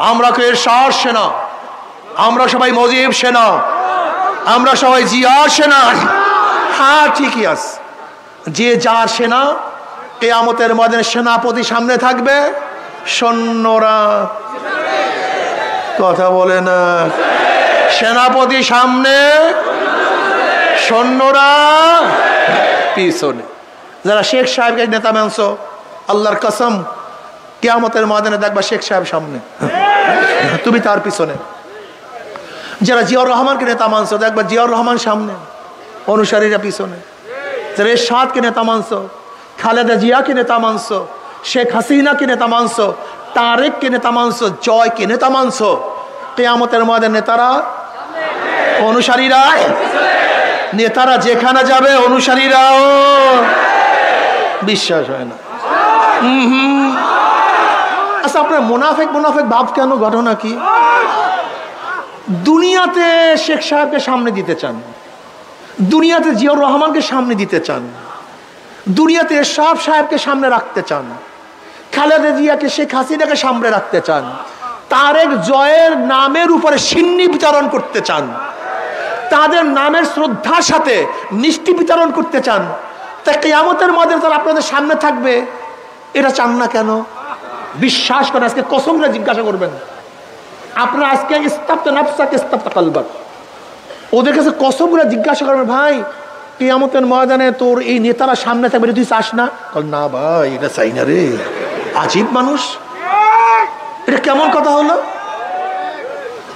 আমরা কে এরশাদ সেনা, আমরা সবাই মুজিব সেনা, আমরা সবাই জিয়ার সেনা। হ্যাঁ ঠিকই আছে, যে যার সেনা। কিয়ামতের ময়দানে সেনাপতি সামনে থাকবে, সৈন্যরা কথা বলে না। সেনাপতি সামনে, সৈন্যরা পিছনে। যারা শেখ সাহেবকে নেতা মানছ, আল্লাহর কসম কিয়ামতের ময়দানে দেখবা শেখ সাহেব সামনে, তুমি তার পিছনে। যারা জিয়াউর রহমানকে নেতা মানছ, দেখবা জিয়াউর রহমান সামনে, অনুসারীরা পিছনে। যারা এরশাদকে নেতা মানছ, খালেদা জিয়াকে নেতা মানছ, শেখ হাসিনাকে নেতা মানছ, তারেককে নেতা মানছ, জয়কে নেতা মানছ, কিয়ামতের ময়দানে নেতারা, অনুসারীরা। নেতারা যেখানে যাবে অনুসারীরাও বিশ্বাস হয় না। আচ্ছা, আপনার মুনাফেক ভাব কেন? ঘটনা কি? দুনিয়াতে শেখ সাহেবকে সামনে দিতে চান, দুনিয়াতে জিয়াউর রহমানকে সামনে দিতে চান, দুনিয়াতে এরশাদ সাহেবকে সামনে রাখতে চান, খালেদা জিয়াকে, শেখ হাসিনাকে সামনে রাখতে চান, তারেক জয়ের নামের উপরে সিন্নি বিতরণ করতে চান, তাদের নামের শ্রদ্ধার সাথে মিষ্টি বিতরণ করতে চান, তা কিয়ামতের মাঝে তারা আপনাদের সামনে থাকবে, এটা চান না কেন? বিশ্বাস করেন, আজকে কসম করে জিজ্ঞাসা করবেন, আপনারা আজকে ইস্তাবতা নাফসাক ইস্তাবতা কালবাক, ওদের কাছে কসম করে জিজ্ঞাসা করবেন, ভাই কিয়ামতের ময়দানে তোর এই নেতারা সামনে থাকবে, তুই চাস না? না ভাই, এটা চাই না রে। আজীব মানুষ, এটা কেমন কথা হলো?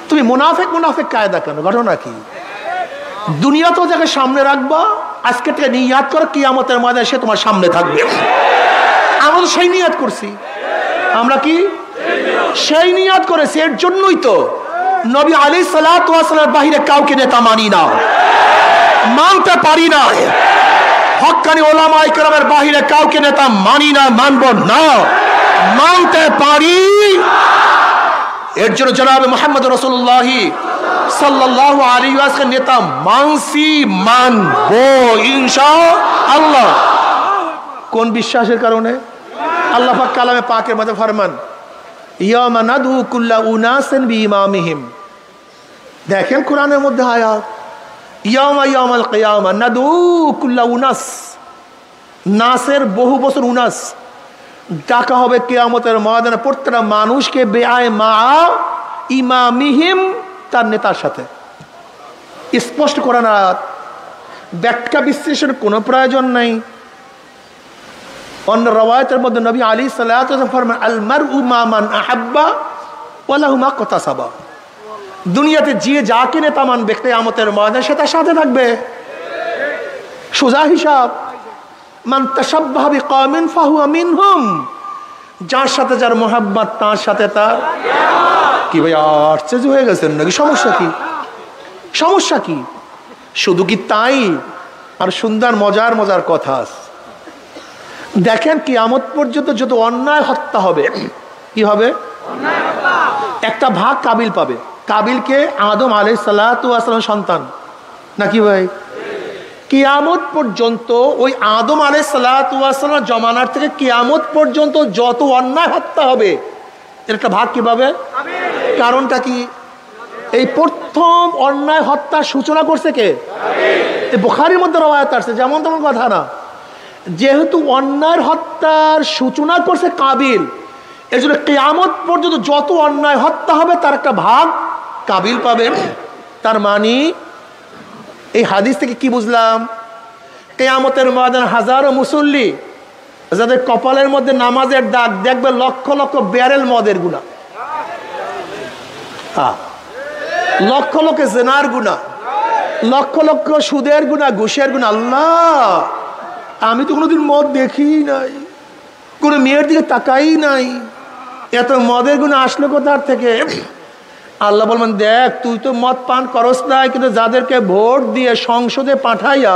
তুমি মুনাফেক কায়দা কেন? ঘটনা কি? দুনিয়াতেও যাকে সামনে রাখবা, আজকে থেকে নিয়াত করো কিয়ামতের ময়দানে সে তোমার সামনে থাকবে। আমরা তো সেই নিয়াত করছি। আমরা কি সেই নিয়াত করেছি? এর জন্যই তো নবী আলাইহিস সালাতু ওয়াস সালামের বাহিরে কাউকে নেতা মানি না, মানতে পারি না। হক্কানি ওলামায়ে কেরামের বাহিরে কাউকে নেতা মানি না, মানব না, মানতে পারি। এর জন্য জনাবে মুহাম্মদ রাসূলুল্লাহ সাল্লাল্লাহু আলাইহি ওয়াসাল্লাম নেতা মানছি, মানবো ইনশাআল্লাহ। কোন বিশ্বাসের কারণে? আল্লাহ পাক কালামে পাকের মধ্যে ফরমান, ইয়ামা নাদু কুল্লা উনাসিন বিইমামিহিম। দেখেন কোরআনের মধ্যে আয়াত, ইয়াউমাল কিয়ামা নাদু কুল্লা উনাস, নাসের বহু বছর উনাস, ডাকা হবে কিয়ামতের ময়দানে প্রত্যেকটা মানুষকে বেআই মা ইমামিহিম, তার নেতার সাথে। স্পষ্ট কোরআন আয়াত, ব্যাখ্যা বিশ্লেষণের কোনো প্রয়োজন নাই। অন্য রওয়ায়াতের মধ্যে নবী আলাইহিস সালাতু ওয়াস সালাম ফরমান, আল মারউ মা মান আহাব্বা ওয়া লাহু মা কাতাসাবা। দুনিয়াতে যে যাকে নেতা মানবে কিয়ামতের ময়দানে সে তার সাথে থাকবে। সোজা হিসাব, মান তাশাব্বাহা বিকওমিন ফাহুয়া মিনহুম। যার সাথে যার মোহাব্বত, তার সাথে তার কি। ভাই আশ্চর্য হয়ে গেছেন নাকি? সমস্যা কি? সমস্যা কি? শুধু কি তাই? আর সুন্দর মজার কথা আছে। দেখেন কিয়ামত পর্যন্ত যত অন্যায় হত্যা হবে, কি হবে? একটা ভাগ কাবিল পাবে। কাবিলকে আদম আলাইহিস সালাতু ওয়াস সালামের সন্তান নাকি ভাই? কিয়ামত পর্যন্ত ওই আদম আলাইহিস সালাতু ওয়াস সালামের জমানার থেকে কিয়ামত পর্যন্ত যত অন্যায় হত্যা হবে, এর একটা ভাগ কি পাবে? কারণটা কি? এই প্রথম অন্যায় হত্যার সূচনা করছে কে? এই বুখারীর মধ্যে রওয়ায়াত আছে, যেমন তেমন কথা না। যেহেতু অন্যায় হত্যার সূচনা করছে কাবিল, এই জন্য কিয়ামত পর্যন্ত যত অন্যায় হত্যা হবে তার একটা ভাগ কাবিল পাবে। তার মানে এই হাদিস থেকে কি বুঝলাম? কিয়ামতের ময়দানে হাজারো মুসল্লি যাদের কপালের মধ্যে নামাজের দাগ, দেখবে লক্ষ লক্ষ ব্যারেল মদের গুনাহ, লক্ষ লক্ষ জিনার গুনাহ, লক্ষ লক্ষ সুদের গুনাহ, ঘুষের গুনাহ। আল্লাহ, আমি তো কোনোদিন মদ দেখি নাই, কোনো মেয়ের দিকে তাকাই নাই, এত মদের গুনাহ আসলো কোথার থেকে? আল্লাহ বলবেন, দেখ তুই তো মদ পান করস নাই, কিন্তু যাদেরকে ভোট দিয়ে সংসদে পাঠাইয়া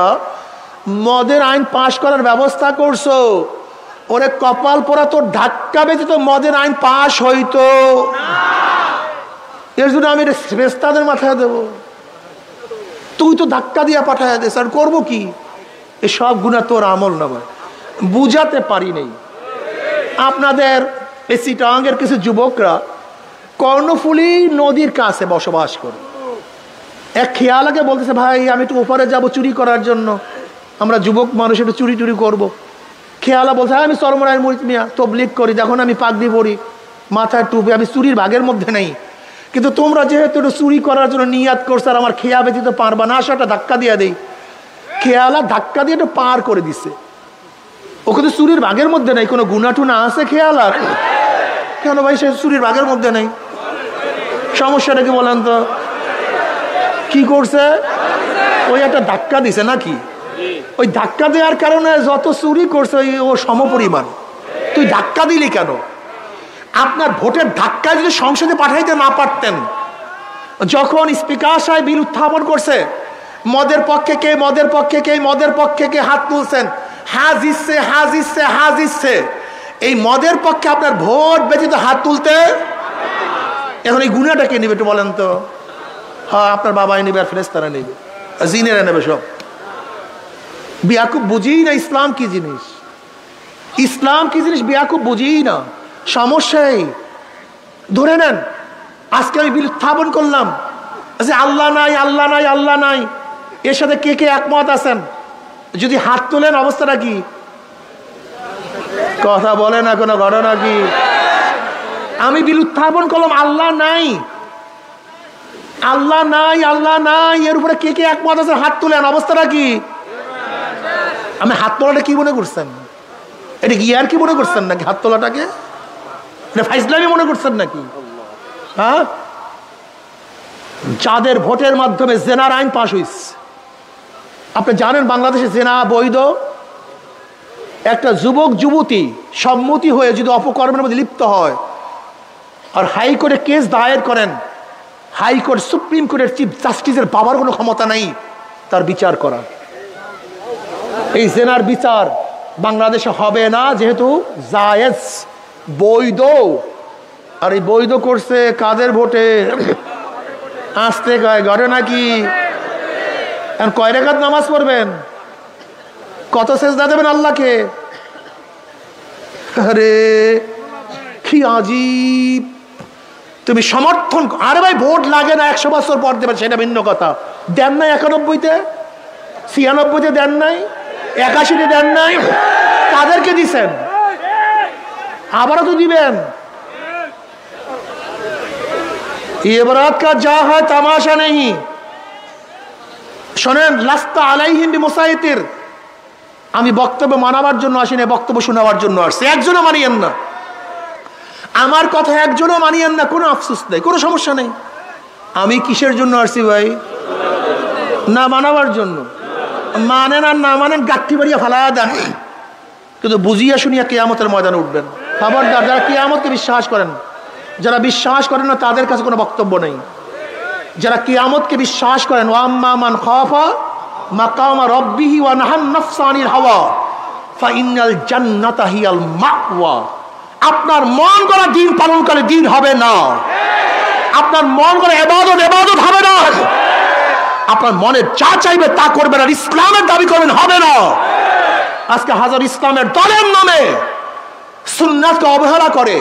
মদের আইন পাশ করার ব্যবস্থা করছো, ওরে কপাল পোড়া, তোর ধাক্কা বেঁচে তো মদের আইন পাশ হইতো। এর জন্য আমি ফেরেশতাদের মাথায় দেবো, তুই তো ধাক্কা দিয়া পাঠাইয়া দিস, আর করবো কি? এসব গুনাহ তোর আমল নামা। বুঝাতে পারি নেই। আপনাদের এই চিটাগাংয়ের কিছু যুবকরা কর্ণফুলী নদীর কাছে বসবাস করে। এক খেয়ালাকে বলতেছে, ভাই আমি একটু ওপারে যাব চুরি করার জন্য, আমরা যুবক মানুষ একটু চুরি করবো। খেয়ালা বলছে, আমি চরমরায়ের মুরিদ মিয়া, তবলিগ করি, দেখুন আমি পাগড়ি পরি, মাথায় টুপি, আমি চুরির ভাগের মধ্যে নেই, কিন্তু তোমরা যেহেতু একটু চুরি করার জন্য নিয়াত করছো আর আমার খেয়া ব্যতীত পারবা না, আসো একটা ধাক্কা দিয়ে দেই। খেয়ালা ধাক্কা দিয়ে একটু পার করে দিছে। ওকে তো চুরির ভাগের মধ্যে নেই, কোনো গুনাহ টুনা আছে খেয়ালার? কেন ভাই সে চুরির ভাগের মধ্যে নেই? সমস্যাটা কি বলেন তো? কি করছে? ওই একটা ধাক্কা দিছে নাকি? ওই ধাক্কা দেওয়ার কারণে যত চুরি করছে ও সমপরিমাণ। তুই ধাক্কা দিলি কেন? আপনার ভোটের ধাক্কা যদি সংসদে পাঠাইতে না পারতেন, যখন স্পিকার সাহেব বিল উত্থাপন করছে, মদের পক্ষে কে, মদের পক্ষে কে, মদের পক্ষে কে হাত তুলছেন, হাজ ইচ্ছে, হাজ ইচ্ছে, হাজ ইচ্ছে। এই মদের পক্ষে আপনার ভোট ব্যতীত হাত তুলতে, এখন এই গুনাহটা কে নেবে একটু বলেন তো? হ্যাঁ, আপনার বাবাই নেবে, আর ফেরেশতারা নেবে, জিনেরা নেবে সব। বিয়াকুব বুঝেই না ইসলাম কি জিনিস, ইসলাম কি জিনিস বিয়াকুব বুঝেই না। সমস্যাই ধরে নেন, আজকে আমি বিল উত্থাপন করলাম যে আল্লাহ নাই, আল্লাহ নাই, আল্লাহ নাই, এর সাথে কে কে একমত আছেন? যদি হাত তোলেন অবস্থাটা কি? কথা বলে না, কোনো ঘটনা কি? আমি বিল উত্থাপন করলাম আল্লাহ নাই, আল্লাহ নাই, আল্লাহ নাই, এর উপরে কে কে একমত আছে? হাত তুলেন, অবস্থাটা কি? আমি হাত তোলাটা কি মনে করছেন? এটা কি আর কি মনে করছেন নাকি? হাত তোলাটাকে এটা ফাইজলামি মনে করছেন নাকি? হ্যাঁ, যাদের ভোটের মাধ্যমে জেনার আইন পাশ হয়েছে, আপনি জানেন বাংলাদেশে জেনা বৈধ। একটা যুবক যুবতী সম্মতি হয়ে যদি অপকর্মের মধ্যে লিপ্ত হয় আর হাইকোর্টে কেস দায়ের করেন, হাইকোর্ট সুপ্রিম কোর্টের চিফ জাস্টিসের বাবার কোনো ক্ষমতা নাই তার বিচার করা। এই জেনার বিচার বাংলাদেশে হবে না, যেহেতু জায়েজ, বৈধ। আর এই বৈধ করছে কাদের ভোটে? আসতে কয় ঘটে নাকি? কয় রাকাত নামাজ পড়বেন, কত সেজদা দেবেন আল্লাহকে? আরে কি আজীব! তুমি সমর্থন, আরে ভাই ভোট লাগে না, 100 বছর পর দেবেন সেটা ভিন্ন কথা। দেন নাই 91-তে, 96-তে দেন নাই, 81-তে দেন নাই, কাদেরকে দিছেন? আবারও তো দিবেন। ইবরাত কা যা হয় তামাশা নেই। শোনেন, লাস্তা আলাইহিম বিমুসাইতির, আমি বক্তব্য মানাবার জন্য আসি না, বক্তব্য শোনাবার জন্য আসছি। একজনও মানিয়েন না আমার কথা, একজনও মানিয়েন না, কোনো আফসোস নেই, কোনো সমস্যা নেই। আমি কিসের জন্য আসছি ভাই? না মানাবার জন্য। মানেন আর না মানেন, গাঠি বাড়িয়ে ফালা দেন, কিন্তু বুঝিয়া শুনিয়া কিয়ামতের ময়দানে উঠবেন। খবরদার, যারা কিয়ামতকে বিশ্বাস করেন, যারা বিশ্বাস করেন না তাদের কাছে কোনো বক্তব্য নেই। যারা কিয়ামতকে বিশ্বাস করেন, ওয়াম্মা মান খাফা মাকাম রাব্বিহি ওয়া নাহান নাফসা আনিল হাওয়া ফাইনাল জান্নাতা হিয়াল মাওয়া। আপনার মন গড়া দিন পালন করে দিন হবে না, আপনার মন গড়া ইবাদত ইবাদত হবে না, আপনার মনে যা চাইবে তা করবেন আর ইসলামের দাবি করবেন, হবে না। আজকে হাজার ইসলামের দলের নামে সুন্নাতকে অবহেলা করে,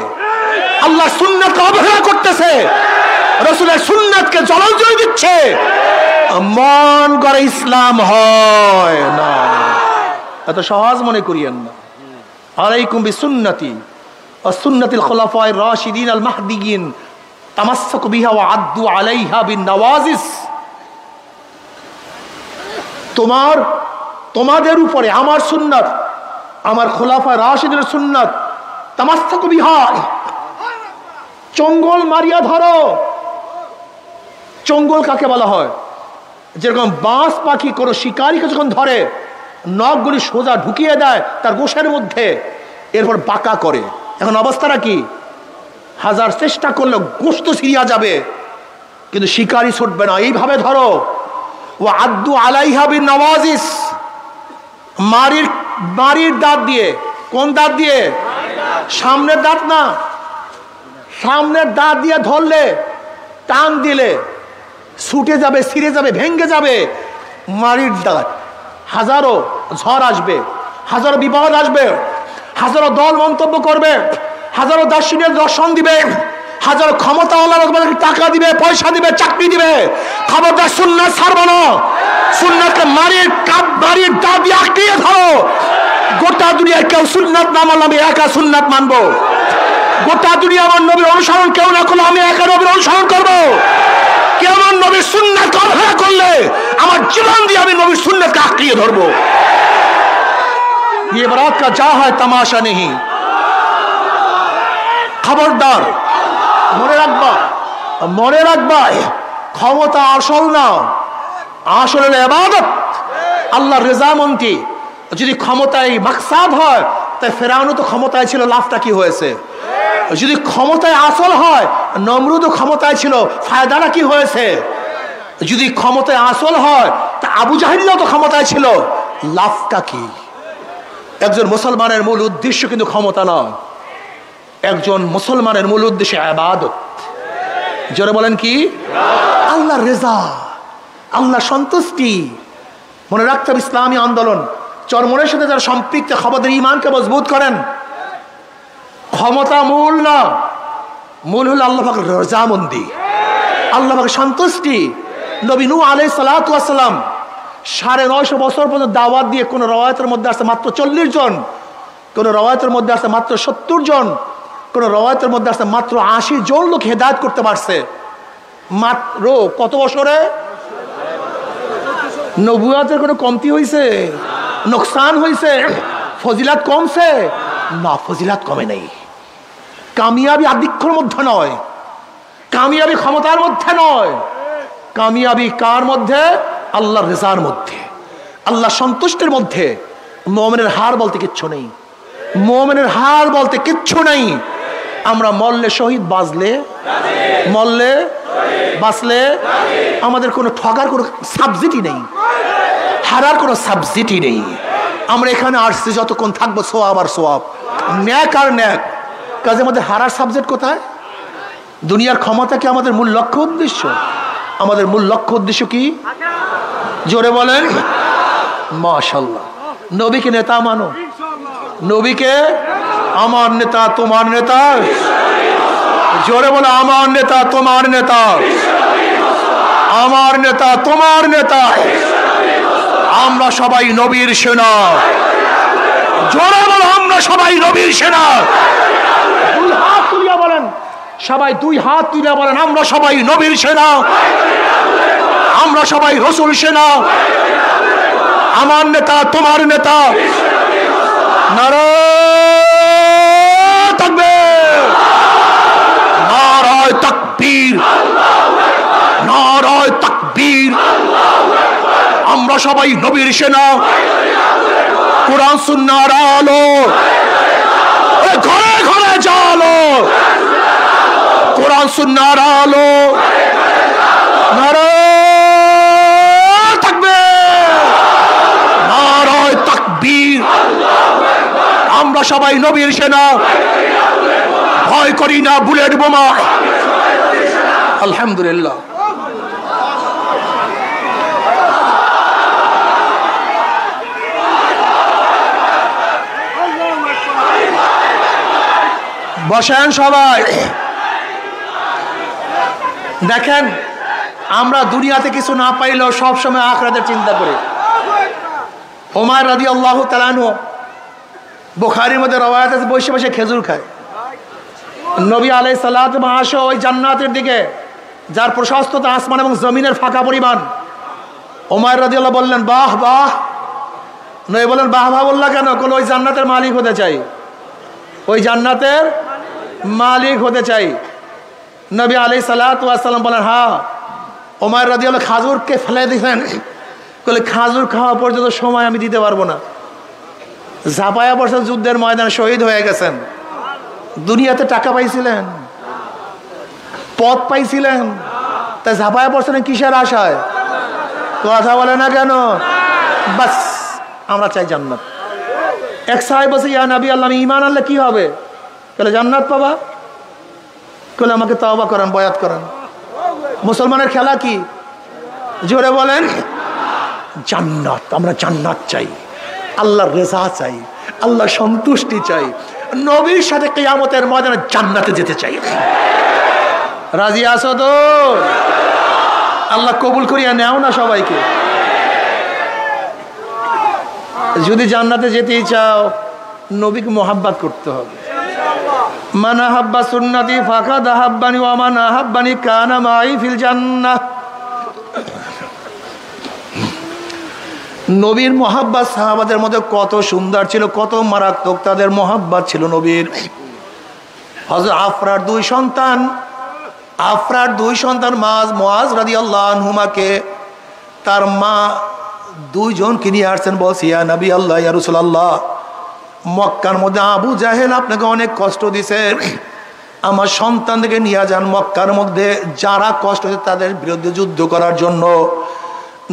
আল্লাহ সুন্নাতকে অবহেলা করতেছে, রাসূলের সুন্নাতকে জলাঞ্জলি দিচ্ছে। মন করে ইসলাম হয় না, এত সহজ মনে করিয়েন না। আলাইকুম বিসুন্নতি ওয়া সুন্নাতিল খুলাফায়ে রাশিদিন আল মাহদিয়িন তামাসসাকু বিহা ওয়া আদ্দু আলাইহা বিন নওয়াজিস। তোমাদের উপরে আমার সুন্নাত, আমার খোলাফায়ে রাশিদিনের সুন্নাত, তামাসসাকু বিহা, চঙ্গল মারিয়া ধরো। চঙ্গল কাকে বলা হয়? যেরকম বাঁশ পাখি কোনো শিকারীকে যখন ধরে নখগুলি সোজা ঢুকিয়ে দেয় তার গোশের মধ্যে, এরপর বাঁকা করে। এখন অবস্থাটা কি? হাজার চেষ্টা করলে গোশত ছিঁড়িয়া যাবে কিন্তু শিকারী ছুটবে না। এইভাবে ধরো। ও আদ্দু আলাইহা বিন নওয়াজিস, মারির দাঁত দিয়ে। কোন দাঁত দিয়ে? সামনের দাঁত না, সামনের দাঁত দিয়ে ধরলে, টান দিলে ছুটে যাবে, ছিঁড়ে যাবে, ভেঙ্গে যাবে। মারির দাঁত। হাজারো ঝড় আসবে, হাজারো বিপদ আসবে, হাজারো দল মন্তব্য করবে, হাজারো দার্শনিক দর্শন দিবে, হাজারো ক্ষমতাওয়ালা টাকা দিবে, পয়সা দিবে, চাকরি দিবে। খবরদার সুন্নাত ছাড়বো না। সুন্নাতকে মারির দাঁত দিয়ে আটকিয়ে ধরো। গোটা দুনিয়ার কেউ সুন্নাত না মানলে আমি একা সুন্নাত মানবো। গোটা দুনিয়া আমার নবীর অনুসরণ কেউ না করলে আমি একা নবীর অনুসরণ করবো। কেউ আমার নবীর সুন্নাতকে অবহেলা করলে আমার জীবন দিয়ে আমি নবীর সুন্নাতকে আঁকড়িয়ে ধরবো। ये बारात का जा है तमाशा नहीं। খবরদার, মনে রাখবা ক্ষমতা আসল না, আসল হলো ইবাদত, আল্লাহর রেজামন্দি। যদি ক্ষমতায় মাকসাদ হয় তাই ফেরাউনও তো ক্ষমতায় ছিল, লাভটা কি হয়েছে? যদি ক্ষমতায় আসল হয়, নমরুদও ক্ষমতায় ছিল, ফায়দাটা কি হয়েছে? যদি ক্ষমতায় আসল হয় আবু জাহেলও তো ক্ষমতায় ছিল, লাভটা কি? একজন মুসলমানের মূল উদ্দেশ্য কিন্তু ক্ষমতা নয়, একজন মুসলমানের মূল উদ্দেশ্য ইবাদত। জোরে বলেন কি? আল্লাহর রেজা, আল্লাহর সন্তুষ্টি। মনে রাখতে হবে ইসলামী আন্দোলন চরমনের সাথে যারা সম্পৃক্ত, খবরদের ইমানকে মজবুত করেন। ক্ষমতা মূল না, মূল হলো আল্লাহ পাকের রজামন্দি, আল্লাহ পাকের সন্তুষ্টি। নবী নূহ আলাইহিস সালাতু ওয়াস সালাম 950 বছর পর্যন্ত দাওয়াত দিয়ে কোন রওয়ায়াতের মধ্যে আসছে মাত্র 40 জন, কোন রওয়ায়াতের মধ্যে আসছে মাত্র 70 জন, কোন রওয়ায়াতের মধ্যে আসছে মাত্র 80 জন লোক হেদায়েত করতে পারছে। মাত্র কত বছরে? নবুয়তের কোনো কমতি হয়েছে? নোকসান হয়েছে? ফজিলাত কমছে? না, ফজিলাত কমে নেই। কামিয়াবি আধিক্যর মধ্যে নয়, কামিয়াবি ক্ষমতার মধ্যে নয়, কামিয়াবি কার মধ্যে? আল্লাহর রেজার মধ্যে, আল্লাহ সন্তুষ্টির মধ্যে। মুমিনের হার বলতে কিচ্ছু নেই, মুমিনের হার বলতে কিচ্ছু নেই। আমরা মরলে শহীদ, বাঁচলে মরলে বাঁচলে আমাদের কোনো ঠগার কোনো সাবজেক্টই নেই, হারার কোনো সাবজেক্টই নেই। আমরা এখানে আসছি যতক্ষণ থাকবো সোয়াব আর সোয়াব, ন্যাক আর ন্যাক। কাজের মধ্যে হারার সাবজেক্ট কোথায়? দুনিয়ার ক্ষমতা কি আমাদের মূল লক্ষ্য উদ্দেশ্য? আমাদের মূল লক্ষ্য উদ্দেশ্য কি? জোরে বলেন মাশাআল্লাহ। নবীকে নেতা মানো, নবীকে আমার নেতা তোমার নেতা। জোরে বলে আমার নেতা তোমার নেতা, আমার নেতা তোমার নেতা। আমরা সবাই নবীর সেনা। জোরে বলো আমরা সবাই নবীর সেনা। দুই হাত তুলিয়া বলেন, সবাই দুই হাত তুলিয়া বলেন আমরা সবাই নবীর সেনা, আমরা সবাই রসুল সেনা। আমার নেতা তোমার নেতা। নারায়ে তাকবীর, নারায়ে তাকবীর, নারায়ে তাকবীর। আমরা সবাই নবীর সেনা। কোরআন সুন্নাহর আলো ঘরে ঘরে জ্বালো, কোরআন সুন্নাহর আলো। নারায়ে তাকবীর, নারায়ে তাকবীর। আমরা সবাই নবীর সেনা, ভয় করি না বুলেট বোমা। আলহামদুলিল্লাহ। বসেন সবাই। দেখেন আমরা দুনিয়াতে কিছু না পাইলেও সবসময় আখিরাতের চিন্তা করি। ওমর রাদিয়াল্লাহু তাআলা আনহু, বুখারীর মধ্যে রওয়ায়াত আছে, বসে বসে খেজুর খায়। নবী আলাইহিস সালাতু মাশা ওই জান্নাতের দিকে যার প্রশস্ততা আসমান এবং জমিনের ফাঁকা পরিমাণ। ওমর রাদিয়াল্লাহু বললেন বাহ বাহ। নবী বলেন বাহ বাহ বললা কেন? কোন ওই জান্নাতের মালিক হতে চাই, ওই জান্নাতের মালিক হতে চাই। নবী আলাইহিস সালাতু ওয়াস সালাম বলেন হ্যাঁ। ওমর রাদিয়াল্লাহু খাজুরকে ফেলে দিলেন, বলে খাজুর খাওয়া পর্যন্ত সময় আমি দিতে পারবো না। ঝাঁপায়া পড়ছেন যুদ্ধের ময়দানে, শহীদ হয়ে গেছেন। দুনিয়াতে টাকা পাইছিলেন, পদ পাইছিলেন, তা ঝাঁপায়া পড়ছেন কিসের আশায়? কথা বলে না কেন? বাস আমরা চাই জান্নাত। এক সাহেব বলছে ইয়া নবী আল্লাহ, আমি ঈমান আনলে কি হবে? বলে জান্নাত পাবা। বলে আমাকে তওবা করেন, বয়াত করেন। মুসলমানের খেলা কি? জোরে বলেন জান্নাত। আমরা জান্নাত চাই, আল্লাহর রেজা চাই, আল্লাহর সন্তুষ্টি চাই, নবীর সাথে কিয়ামতের ময়দানে জান্নাতে যেতে চাই। রাজি আছো তো? আল্লাহ কবুল করিয়া নেও না সবাইকে। যদি জান্নাতে যেতেই চাও নবীকে মোহাব্বত করতে হবে। মান আহাব্বা সুন্নতি ফাকাদ আহাব্বানি ওয়া মান আহাব্বানি কানা মাই ফিল জান্নাহ। নবীর মোহাব্বত সাহাবাদের মধ্যে কত সুন্দর ছিল, কত মারাত্মক তাদের মোহাব্বত ছিল নবীর। হযরত আফরার দুই সন্তান মুআজ রাদিয়াল্লাহু আনহুমাকে তার মা দুইজনকে নিয়ে আসছেন। বলছি ইয়া নবী আল্লাহ, ইয়া রাসূলুল্লাহ, মক্কার মধ্যে আবু জাহেল আপনাকে অনেক কষ্ট দিছে, আমার সন্তানদেরকে নিয়ে যান মক্কার মধ্যে, যারা কষ্ট দিচ্ছে তাদের বিরুদ্ধে যুদ্ধ করার জন্য।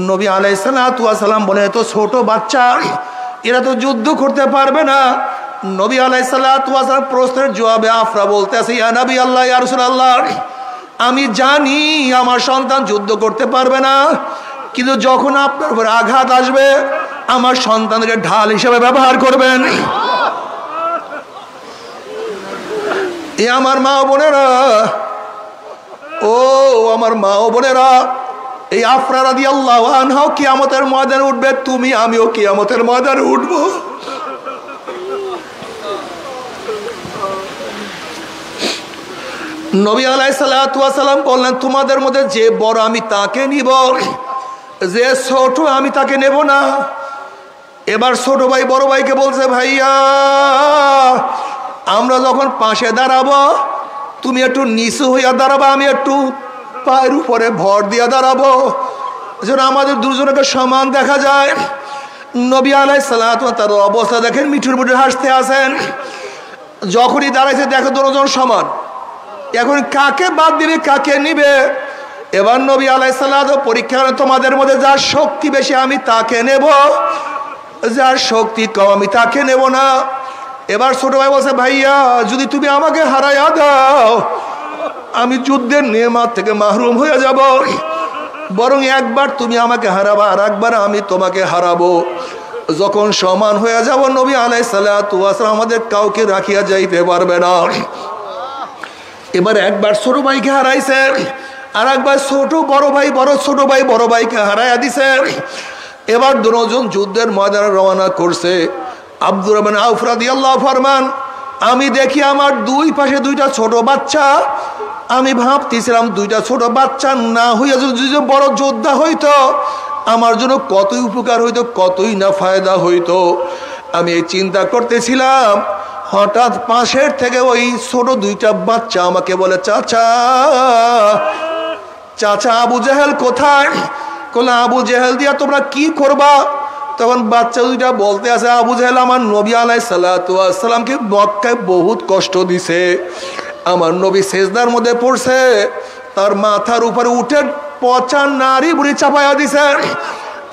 নবী আলাইহিস সালাম বলে তো ছোট বাচ্চা, এরা তো যুদ্ধ করতে পারবে না। নবী আলাইহিস সালাম প্রশ্নের জবাবে আফরা বলতে আছে, ইয়া নবী আল্লাহ, ইয়া রাসূলুল্লাহ, আমি জানি আমার সন্তান যুদ্ধ করতে পারবে না, কিন্তু যখন আপনার উপর আঘাত আসবে আমার সন্তানকে ঢাল হিসেবে ব্যবহার করবেন। এ আমার মা বোনেরা, ও আমার মা ও বোনেরা, এই আফরা রাদিয়াল্লাহু আনহা কিয়ামতের ময়দানে উঠবে, তুমি আমিও কিয়ামতের ময়দানে উঠবো। নবী আলাইহিস সালাম বললেন, তোমাদের মধ্যে যে বড় আমি তাকে নিব, যে ছোট আমি তাকে নেব না। এবার ছোট ভাই বড় ভাইকে বলছে, ভাইয়া আমরা যখন পাশে দাঁড়াবো তুমি একটু নিচু হইয়া দাঁড়াবো, আমি একটু পায়ের উপরে ভর দিয়া দাঁড়াবো, যেন আমাদের দুজনকে সমান দেখা যায়। নবী আলাইহিস সালাম তার অবস্থা দেখেন, মিঠুর মিঠুর হাসতে আছেন। যখনই দাঁড়াইছে দেখো দুজন সমান, এখন কাকে বাদ দিবে কাকে নিবে? এবার নবী আলাইহিস সালাম পরীক্ষা করেন, তোমাদের মধ্যে যার শক্তি বেশি আমি তাকে নেব, যার শক্তি কম আমি তাকে নেব না। এবার ছোট ভাই বলছে, ভাইয়া যদি তুমি আমাকে হারাইয়া দাও আমি যুদ্ধের নেয়ামত থেকে মাহরুম হয়ে যাব, বরং একবার তুমি আমাকে হারাবা আর একবার আমি তোমাকে হারাবো, যখন সমান হয়ে যাব নবী আলাইহিস সালাম আমাদের কাউকে রাখিয়া যাইতে পারবে না। এবার একবার ছোট ভাইকে হারাইছে, আর একবার ছোট বড় ভাই ছোট ভাই বড় ভাইকে হারাইয়া দিছে। এবার দুজন যুদ্ধের ময়দানে রওনা করছে। আব্দুর রহমান আউফ রাদিয়াল্লাহু ফরমান, আমি দেখি আমার দুই পাশে দুইটা ছোট বাচ্চা, আমি ভাবতেছিলাম দুইটা ছোট বাচ্চা না হইয়া যদি বড় যোদ্ধা হইতো আমার জন্য কতই উপকার হইতো, কতই না ফায়দা হইতো। আমি এই চিন্তা করতেছিলাম, হঠাৎ পাশের থেকে ওই ছোট দুইটা বাচ্চা আমাকে বলে, চাচা চাচা আবু জেহেল কোথায়? বলে, আবু জেহেল দিয়া তোমরা কি করবা? তখন বাচ্চা দুইটা বলতে আছে, আবু জেহেল আমার নবী আলাইহিস সালামকে মক্কায় বহুত কষ্ট দিছে, আমার নবী সেজদার মধ্যে পড়ছে, তার মাথার উপরে উঠে পচা নারী বুড়ি চাপাইয়া দিছে,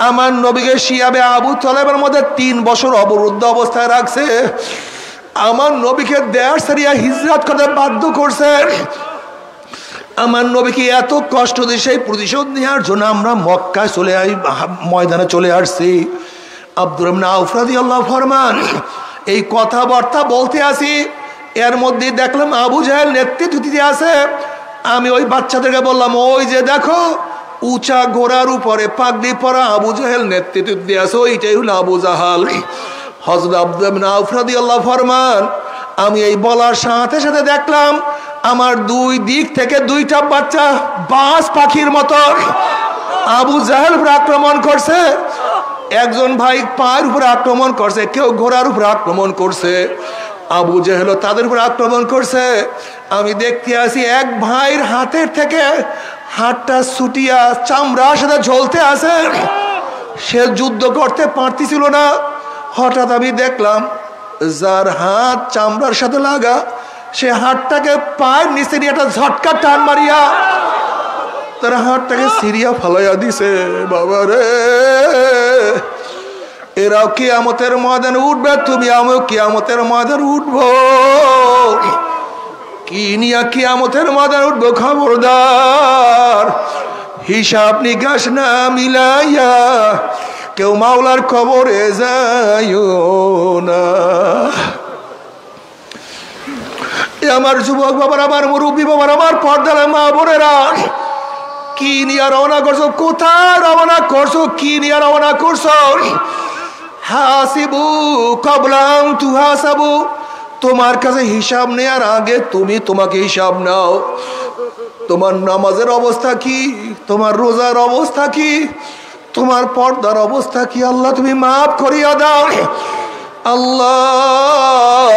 আমার নবীকে শিয়াবে আবু তলেবের মধ্যে 3 বছর অবরুদ্ধ অবস্থায় রাখছে, আমার নবীকে দেশ ছাড়িয়া হিজরত করতে বাধ্য করছে, আমার নবীকে এত কষ্ট দিয়ে সেই প্রতিশোধ নেওয়ার জন্য আমরা মক্কায় ময়দানে চলে আসছি। আব্দুর রহমান আউফ রাদিয়াল্লাহু ফরমান, এই কথাবার্তা বলতে আসি, এর মধ্যে দেখলাম আবু জাহেল নেতৃত্ব দিতে আছে। আমি ওই বাচ্চাদেরকে বললাম, ওই যে দেখো উঁচা ঘোড়ার উপরে পাগড়ি পরা আবু জাহেল নেতৃত্ব দিয়ে আছে, ওইটাই হলো আবু জাহাল। হযরত আব্দুর রহমান আউফ রাদিয়াল্লাহু ফরমান, আমি এই বলার সাথে সাথে দেখলাম আমার দুই দিক থেকে দুইটা বাচ্চা বাজ পাখির মতো আবু জাহেল উপর আক্রমণ করছে। একজন ভাই পায়ের উপর আক্রমণ করছে, কেউ ঘোড়ার উপর আক্রমণ করছে, আবু জাহেল তাদের উপর আক্রমণ করছে। আমি দেখতে আসি এক ভাইয়ের হাতের থেকে হাতটা ছুটিয়া চামড়ার সাথে ঝলতে আছে, সে যুদ্ধ করতে পারতেছিল না। হঠাৎ আমি দেখলাম যার হাত চামড়ার সাথে লাগা, সে হাতটাকে পায়ের নিচে নিয়ে একটা ঝটকা টান মারিয়া তার হাতটাকে সিরিয়া ফালাইয়া দিছে। বাবা রে, এরাও কিয়ামতের ময়দানে উঠবে, তুমি আমিও কিয়ামতের ময়দানে উঠবো। কি নিয়া কিয়ামতের ময়দানে উঠবো? খবরদার হিসাব নিকাশ না মিলাইয়া কেউ মাওলার কবরে যাইও না। আমার যুবক বাবার, আমার মুরব্বী বাবার, আমার পর্দার মা বোনেরা, কি নিয়ে রওনা করছো? কোথায় রওনা করছো? কি নিয়ে রওনা করছো? হাসিবু ক্বাবলা আন তুহাসাবু, তোমার কাছে হিসাব নেওয়ার আগে তুমি তোমাকে হিসাব নাও। তোমার নামাজের অবস্থা কি? তোমার রোজার অবস্থা কি? তোমার পর্দার অবস্থা কি? আল্লাহ তুমি মাফ করিয়া দাও। আল্লাহ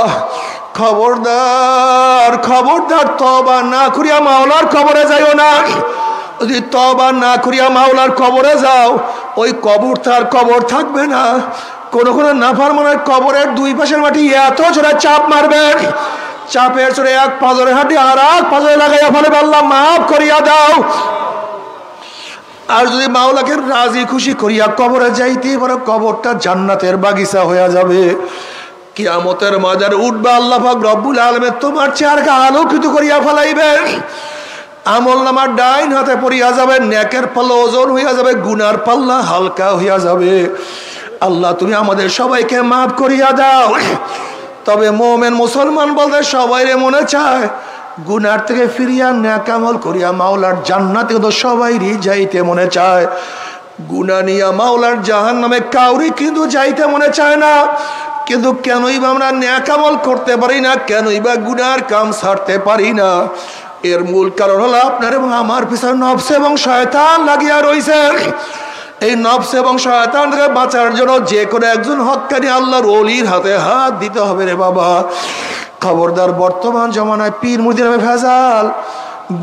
খবরদার, খবরদার, তওবা না করিয়া মাওলার কবরে যাইও না। যদি তওবা না করিয়া মাওলার কবরে যাও, ওই কবর তার কবর থাকবে না। কোন কোন নাফরমানের কবরের দুই পাশের মাটি এত জোরে চাপ মারবে, চাপের জোরে এক পাজরে হাঁটি আর এক পাজরে লাগাইয়া ফেলবে। আল্লাহ মাফ করিয়া দাও। আর যদি মাওলাকে রাজি খুশি করিয়া কবরে যাইতে পারো, কবরটা জান্নাতের বাগিচা হয়ে যাবে। কিয়ামতের ময়দানে উঠবে আল্লাহ পাক রব্বুল আলামিন তোমার চেহারাকে আলোকিত করিয়া ফেলাইবে। আমলনামার ডাইন হাতে পড়িয়া যাবে, নেকের পাল্লা ওজন হইয়া যাবে, গুনার পাল্লা হালকা হইয়া যাবে। আল্লাহ তুমি আমাদের সবাইকে মাফ করিয়া দাও। তবে মুমিন মুসলমান বলতে সবাই মনে চায় গুনার থেকে ফিরিয়া নেক আমল করিয়া মাওলার জান্নাতে তো সবাইরই যাইতে মনে চায়। গুনাহ নিয়া মাওলার জাহান্নামে কাউরি কিন্তু যাইতে মনে চায় না। কিন্তু কেনই বা আমরা নেক আমল করতে পারি না, কেনই বা গুনার কাম ছাড়তে পারি না? এর মূল কারণ হলো আপনার এবং আমার পিছনে নফস এবং শয়তান লাগিয়া রয়েছে। এই নফস এবং শয়তান থেকে বাঁচার জন্য যে কোনো একজন হক্কানি আল্লাহর ওলির হাতে হাত দিতে হবে রে বাবা। খবরদার, বর্তমান জমানায় পীর মুরিদের নামে ভেজাল,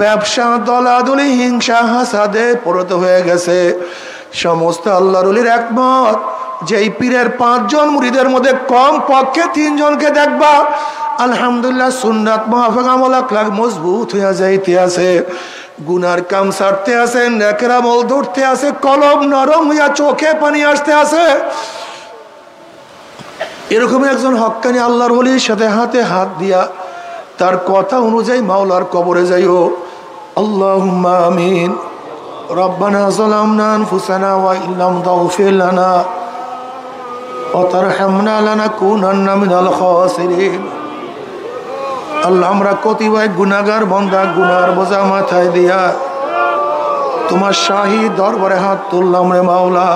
ব্যবসা, দলাদলি, হিংসা, হাসাদে পরিণত হয়ে গেছে। সমস্ত আল্লাহর ওলির একমত যে এই পীরের 5 জন মুরিদের মধ্যে কম পক্ষে 3 জনকে দেখবা আলহামদুলিল্লাহ সুন্নাত মুআফাক আমল আখলাক মজবুত হইয়া যাইতে আছে, গুনার কাম ছাড়তে আছে, নেকের আমল ধরতে আছে, কলম নরম হইয়া চোখে পানি আসতে আছে। এরকম একজন হক্কানি আল্লাহর ওলির সাথে হাতে হাত দিয়া তার কথা অনুযায়ী মাওলার কবরে যাইও। আল্লাহুম্মা আমিন। রব্বানা যালামনা আনফুসানা ওয়া ইল্লাম তাগফির লানা ওয়া তারহামনা লানাকুনান্না মিনাল খাসিরিন। আল্লাহ, আমরা কতিপয় গুনাহগার বান্দা, গুনার বোঝা মাথায় দিয়া তোমার শাহী দরবারে হাত তুললাম রে মাওলা।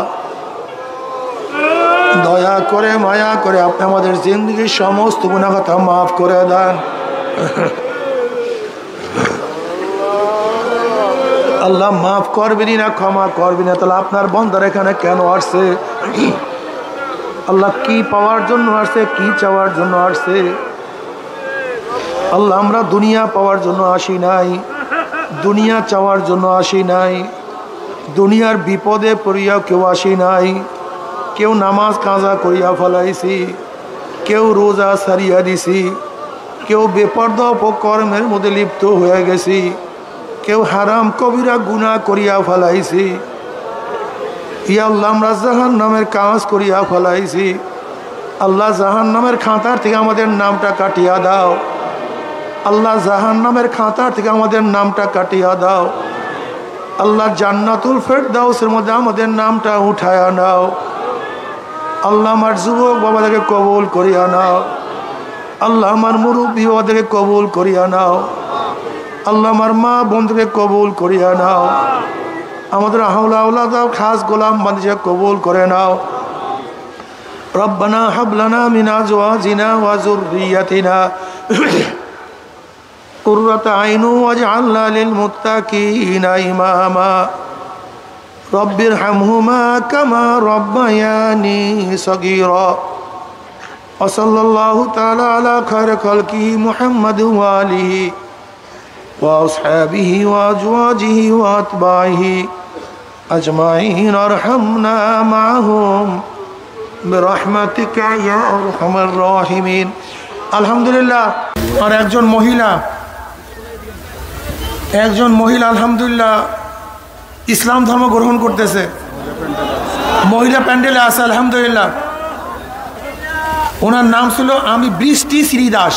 দয়া করে মায়া করে আপনি আমাদের জিন্দগির সমস্ত গুনাহ কথা মাফ করে দেন। আল্লাহ মাফ করবেনি না, ক্ষমা করবেন না, তাহলে আপনার বান্দার এখানে কেন আসছে? আল্লাহ কি পাওয়ার জন্য আসছে, কি চাওয়ার জন্য আসছে? আল্লাহ, আমরা দুনিয়া পাওয়ার জন্য আসি নাই, দুনিয়া চাওয়ার জন্য আসি নাই, দুনিয়ার বিপদে পড়িয়াও কেউ আসি নাই। কেউ নামাজ কাজা করিয়া ফেলাইছি, কেউ রোজা সারিয়া দিছি, কেউ বেপরদা অপকর্মের মধ্যে লিপ্ত হয়ে গেছি, কেউ হারাম কবিরা গুনাহ করিয়া ফেলাইছি। ইয়া আল্লাহ, আমরা জাহান্নামের কাজ করিয়া ফেলাইছি। আল্লাহ, জাহান্নামের খাতার থেকে আমাদের নামটা কাটিয়া দাও। আল্লাহ, জাহান্নামের খাতার থেকে আমাদের নামটা কাটিয়া দাও। আল্লাহ, জান্নাতুল ফেরদাউসের মধ্যে আমাদের নামটা উঠায়া নাও। আল্লাহ, আমার যুবক বাবাদেরকে কবুল করিয়া নাও। আল্লাহ, আমার মুরব্বী বাবাদেরকে কবুল করিয়া নাও। আল্লাহ, আমার মা বোনদেরকে কবুল করিয়া নাও। আমাদের হাওলা আওলাদ খাস গোলাম বান্দিকে কবুল করে নাও। রব্বানা হাব লানা মিন আজওয়াজিনা ওয়া যুররিয়াতিনা কুররাতা আইনু ওয়াজআলনা লিল মুত্তাকিনা ইমামা। রব্বির হামহুমা কামা রব্বায়ানি সগীরা। ওয়া সাল্লাল্লাহু তাআলা আলা খায়রি খালকি মুহাম্মাদ ওয়া আলিহি ওয়া আসহাবিহি ওয়া আজওয়াজিহি ওয়া আতবাইহি আজমাইন আরহামনা মাআহুম বিরহমাতিকা ইয়া আরহামার রাহিমিন। আলহামদুলিল্লাহ। আর একজন মহিলা আলহামদুলিল্লাহ ইসলাম ধর্ম গ্রহণ করতেছে, মহিলা প্যান্ডেলে আছে আলহামদুলিল্লাহ। ওনার নাম ছিল আমি বৃষ্টি শ্রীদাস,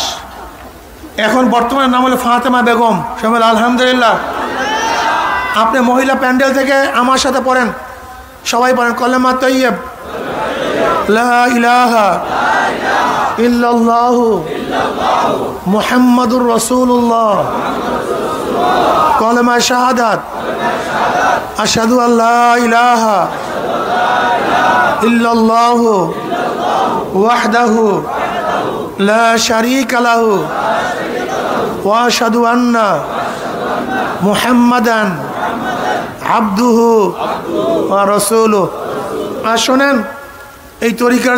এখন বর্তমানে নাম হলো ফাতেমা বেগম। সবাই আলহামদুলিল্লাহ। আপনি মহিলা প্যান্ডেল থেকে আমার সাথে পড়েন, সবাই পড়েন কলেমা তৈয়ব লা ইলাহা ইল্লাল্লাহু মুহাম্মাদুর রাসূলুল্লাহ, কলেমা শাহাদাত আশহাদু আল্লা ইলাহা ইল্লাল্লাহু ওয়াহদাহু লা শারীকা লাহু ওয়া আশহাদু আন্না মুহাম্মাদান আবদুহু ওয়া রাসূলুহু। আর শোনেন, এই তরিকার